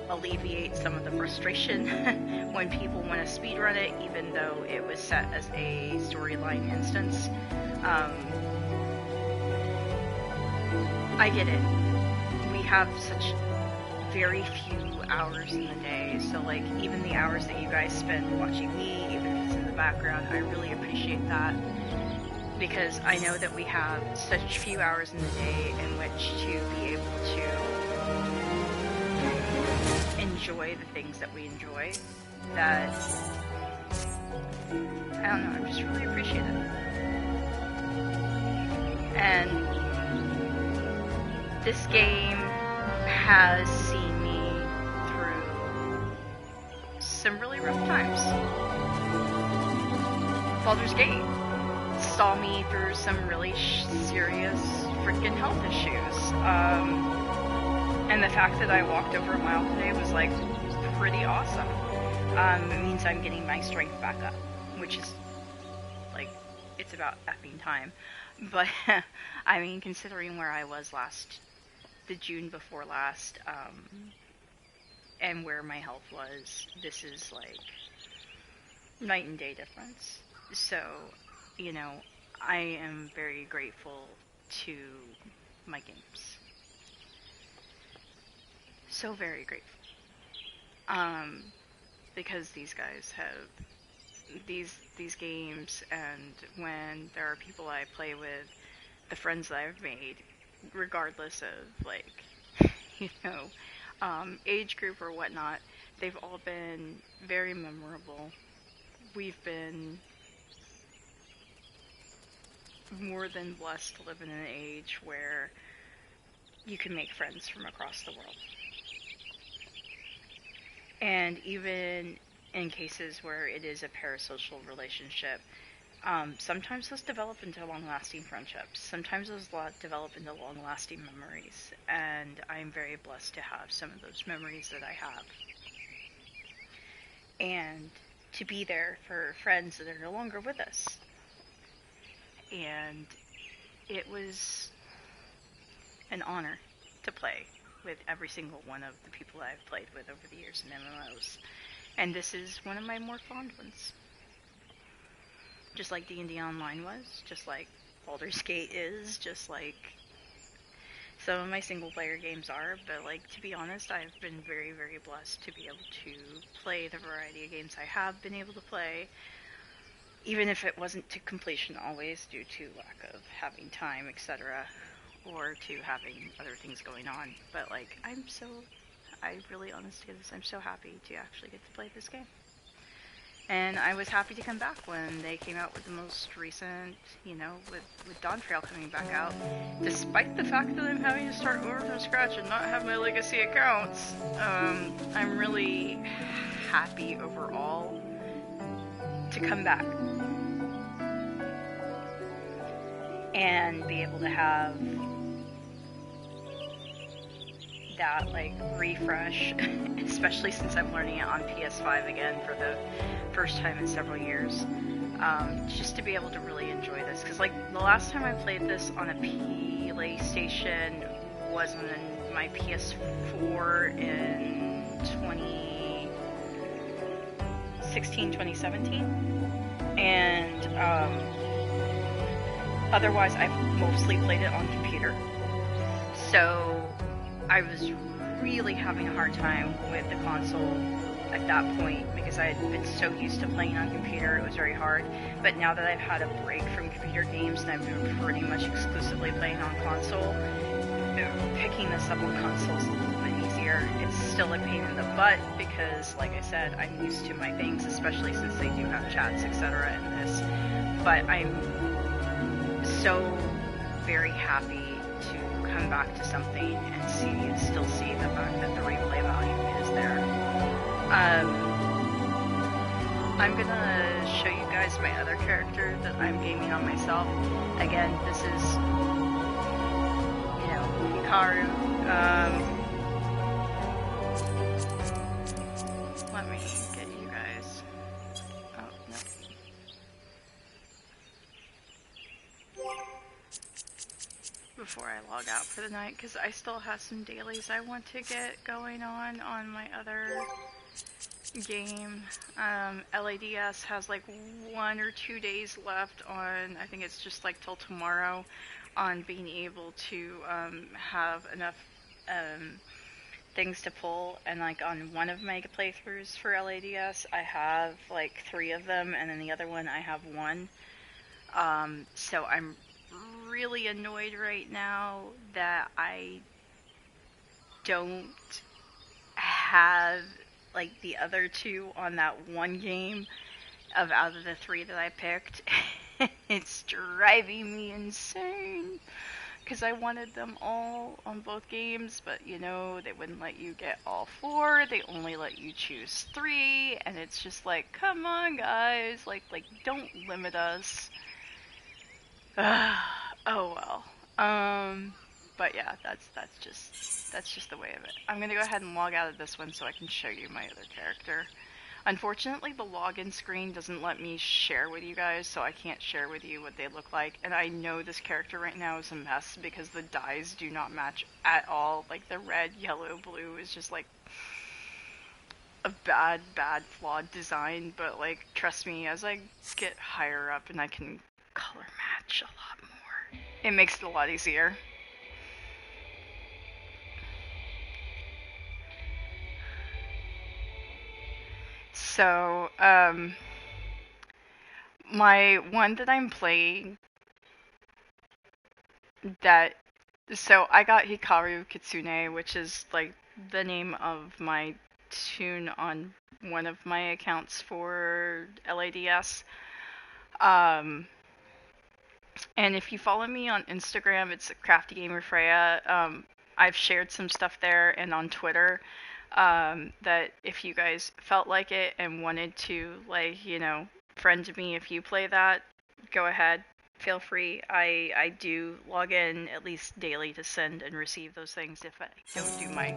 alleviate some of the frustration when people want to speedrun it, even though it was set as a storyline instance. I get it. We have such very few hours in the day, so like even the hours that you guys spend watching me, even if it's in the background, I really appreciate that, because I know that we have such few hours in the day in which to be able to enjoy the things that we enjoy, that I don't know, I just really appreciate it. And this game has seen me through some really rough times. Baldur's Gate saw me through some really serious freaking health issues. And the fact that I walked over a mile today was like pretty awesome. It means I'm getting my strength back up, which is like, it's about effing time. But I mean, considering where I was the June before last, and where my health was, this is like night and day difference. So, you know, I am very grateful to my games. So very grateful. Because these guys have these games, and when there are people I play with, the friends that I've made, regardless of like, you know, age group or whatnot, they've all been very memorable. We've been more than blessed to live in an age where you can make friends from across the world. And even in cases where it is a parasocial relationship, sometimes those develop into long-lasting friendships. Sometimes those develop into long-lasting memories. And I'm very blessed to have some of those memories that I have. And to be there for friends that are no longer with us. And it was an honor to play with every single one of the people I've played with over the years in MMOs. And this is one of my more fond ones. Just like D&D Online was, just like Baldur's Gate is, just like some of my single player games are, but like, to be honest, I've been very, very blessed to be able to play the variety of games I have been able to play, even if it wasn't to completion always due to lack of having time, etc., or to having other things going on. But like, I really, honestly, I'm so happy to actually get to play this game. And I was happy to come back when they came out with the most recent, you know, with Dawn Trail coming back out. Despite the fact that I'm having to start over from scratch and not have my legacy accounts, I'm really happy overall to come back and be able to have that like refresh, especially since I'm learning it on PS5 again for the first time in several years, just to be able to really enjoy this, because like the last time I played this on a PlayStation was on my PS4 in 2016, 2017, and otherwise I've mostly played it on computer. So I was really having a hard time with the console at that point, because I had been so used to playing on computer, it was very hard. But now that I've had a break from computer games and I've been pretty much exclusively playing on console, picking this up on console is a little bit easier. It's still a pain in the butt because, like I said, I'm used to my things, especially since they do have chats, etc. in this. But I'm so very happy to come back to something and still see the fact that the replay value is there. I'm gonna show you guys my other character that I'm gaming on myself. Again, this is, you know, Hikaru. Let me get you guys. Oh, no. before I log out for the night, because I still have some dailies I want to get going on my other game. LADS has like 1 or 2 days left on, I think it's just like till tomorrow, on being able to have enough things to pull, and like on one of my playthroughs for LADS I have like 3 of them, and then the other one I have 1. So I'm really annoyed right now that I don't have like the other 2 on that one game out of the 3 that I picked. It's driving me insane because I wanted them all on both games, but you know, they wouldn't let you get all 4. They only let you choose 3, and it's just like, come on guys, like don't limit us. Oh well. But yeah, that's just the way of it. I'm gonna go ahead and log out of this one so I can show you my other character. Unfortunately, the login screen doesn't let me share with you guys, so I can't share with you what they look like. And I know this character right now is a mess because the dyes do not match at all. Like the red, yellow, blue is just like a bad, flawed design. But like, trust me, as I get higher up and I can color match a lot more, it makes it a lot easier. So, my one that I'm playing so I got Hikaru Kitsune, which is like the name of my tune on one of my accounts for LADS. And if you follow me on Instagram, it's Crafty Gamer Freya. I've shared some stuff there and on Twitter. That if you guys felt like it and wanted to, like, you know, friend me if you play that, go ahead, feel free. I do log in at least daily to send and receive those things if I don't do my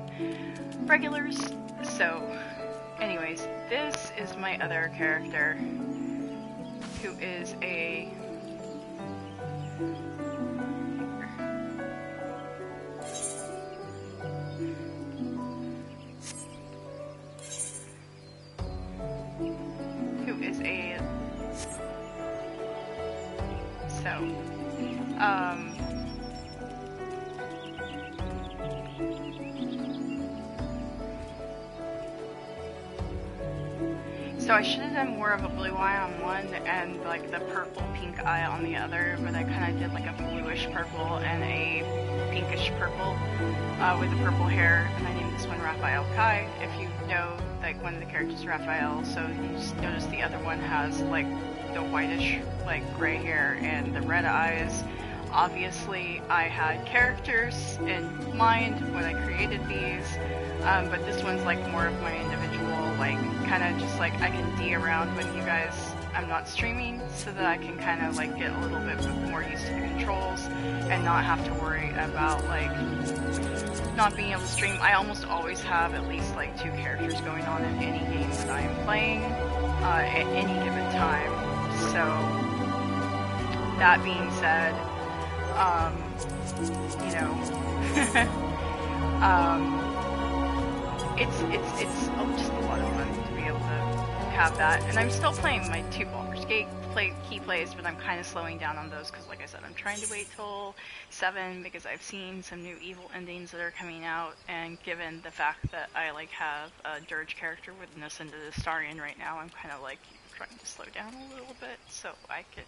regulars. So anyways, this is my other character, who is a so I should have done more of a blue eye on one and like the purple pink eye on the other, but I kind of did like a bluish purple and a pinkish purple with the purple hair, and I named this one Raphael Kai. If you know, like, one of the characters Raphael, so you just notice the other one has like the whitish, like, gray hair and the red eyes. Obviously, I had characters in mind when I created these, but this one's like more of my individual, like, kind of just like I can D around when you guys, I'm not streaming, so that I can kind of like get a little bit more used to the controls and not have to worry about like not being able to stream. I almost always have at least like 2 characters going on in any game that I am playing at any given time. So that being said, you know, it's just a lot of fun to be able to have that. And I'm still playing my 2 Baldur's Gate key plays, but I'm kind of slowing down on those because, like I said, I'm trying to wait till 7 because I've seen some new evil endings that are coming out, and given the fact that I like have a Dirge character with Nissa the Starian right now, I'm kind of like trying to slow down a little bit so I can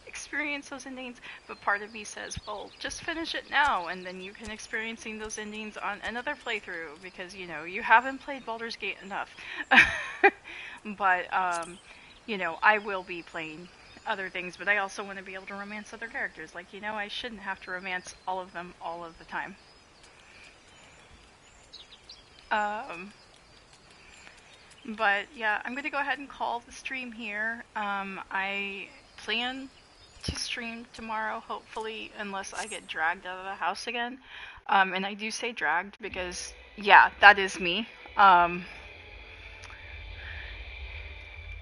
experience those endings. But part of me says, well, just finish it now and then you can experiencing those endings on another playthrough, because, you know, you haven't played Baldur's Gate enough. But you know, I will be playing other things, but I also want to be able to romance other characters. Like, you know, I shouldn't have to romance all of them all of the time. But yeah, I'm going to go ahead and call the stream here. I plan to stream tomorrow, hopefully, unless I get dragged out of the house again. And I do say dragged because, yeah, that is me.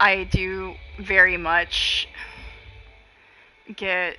I do very much get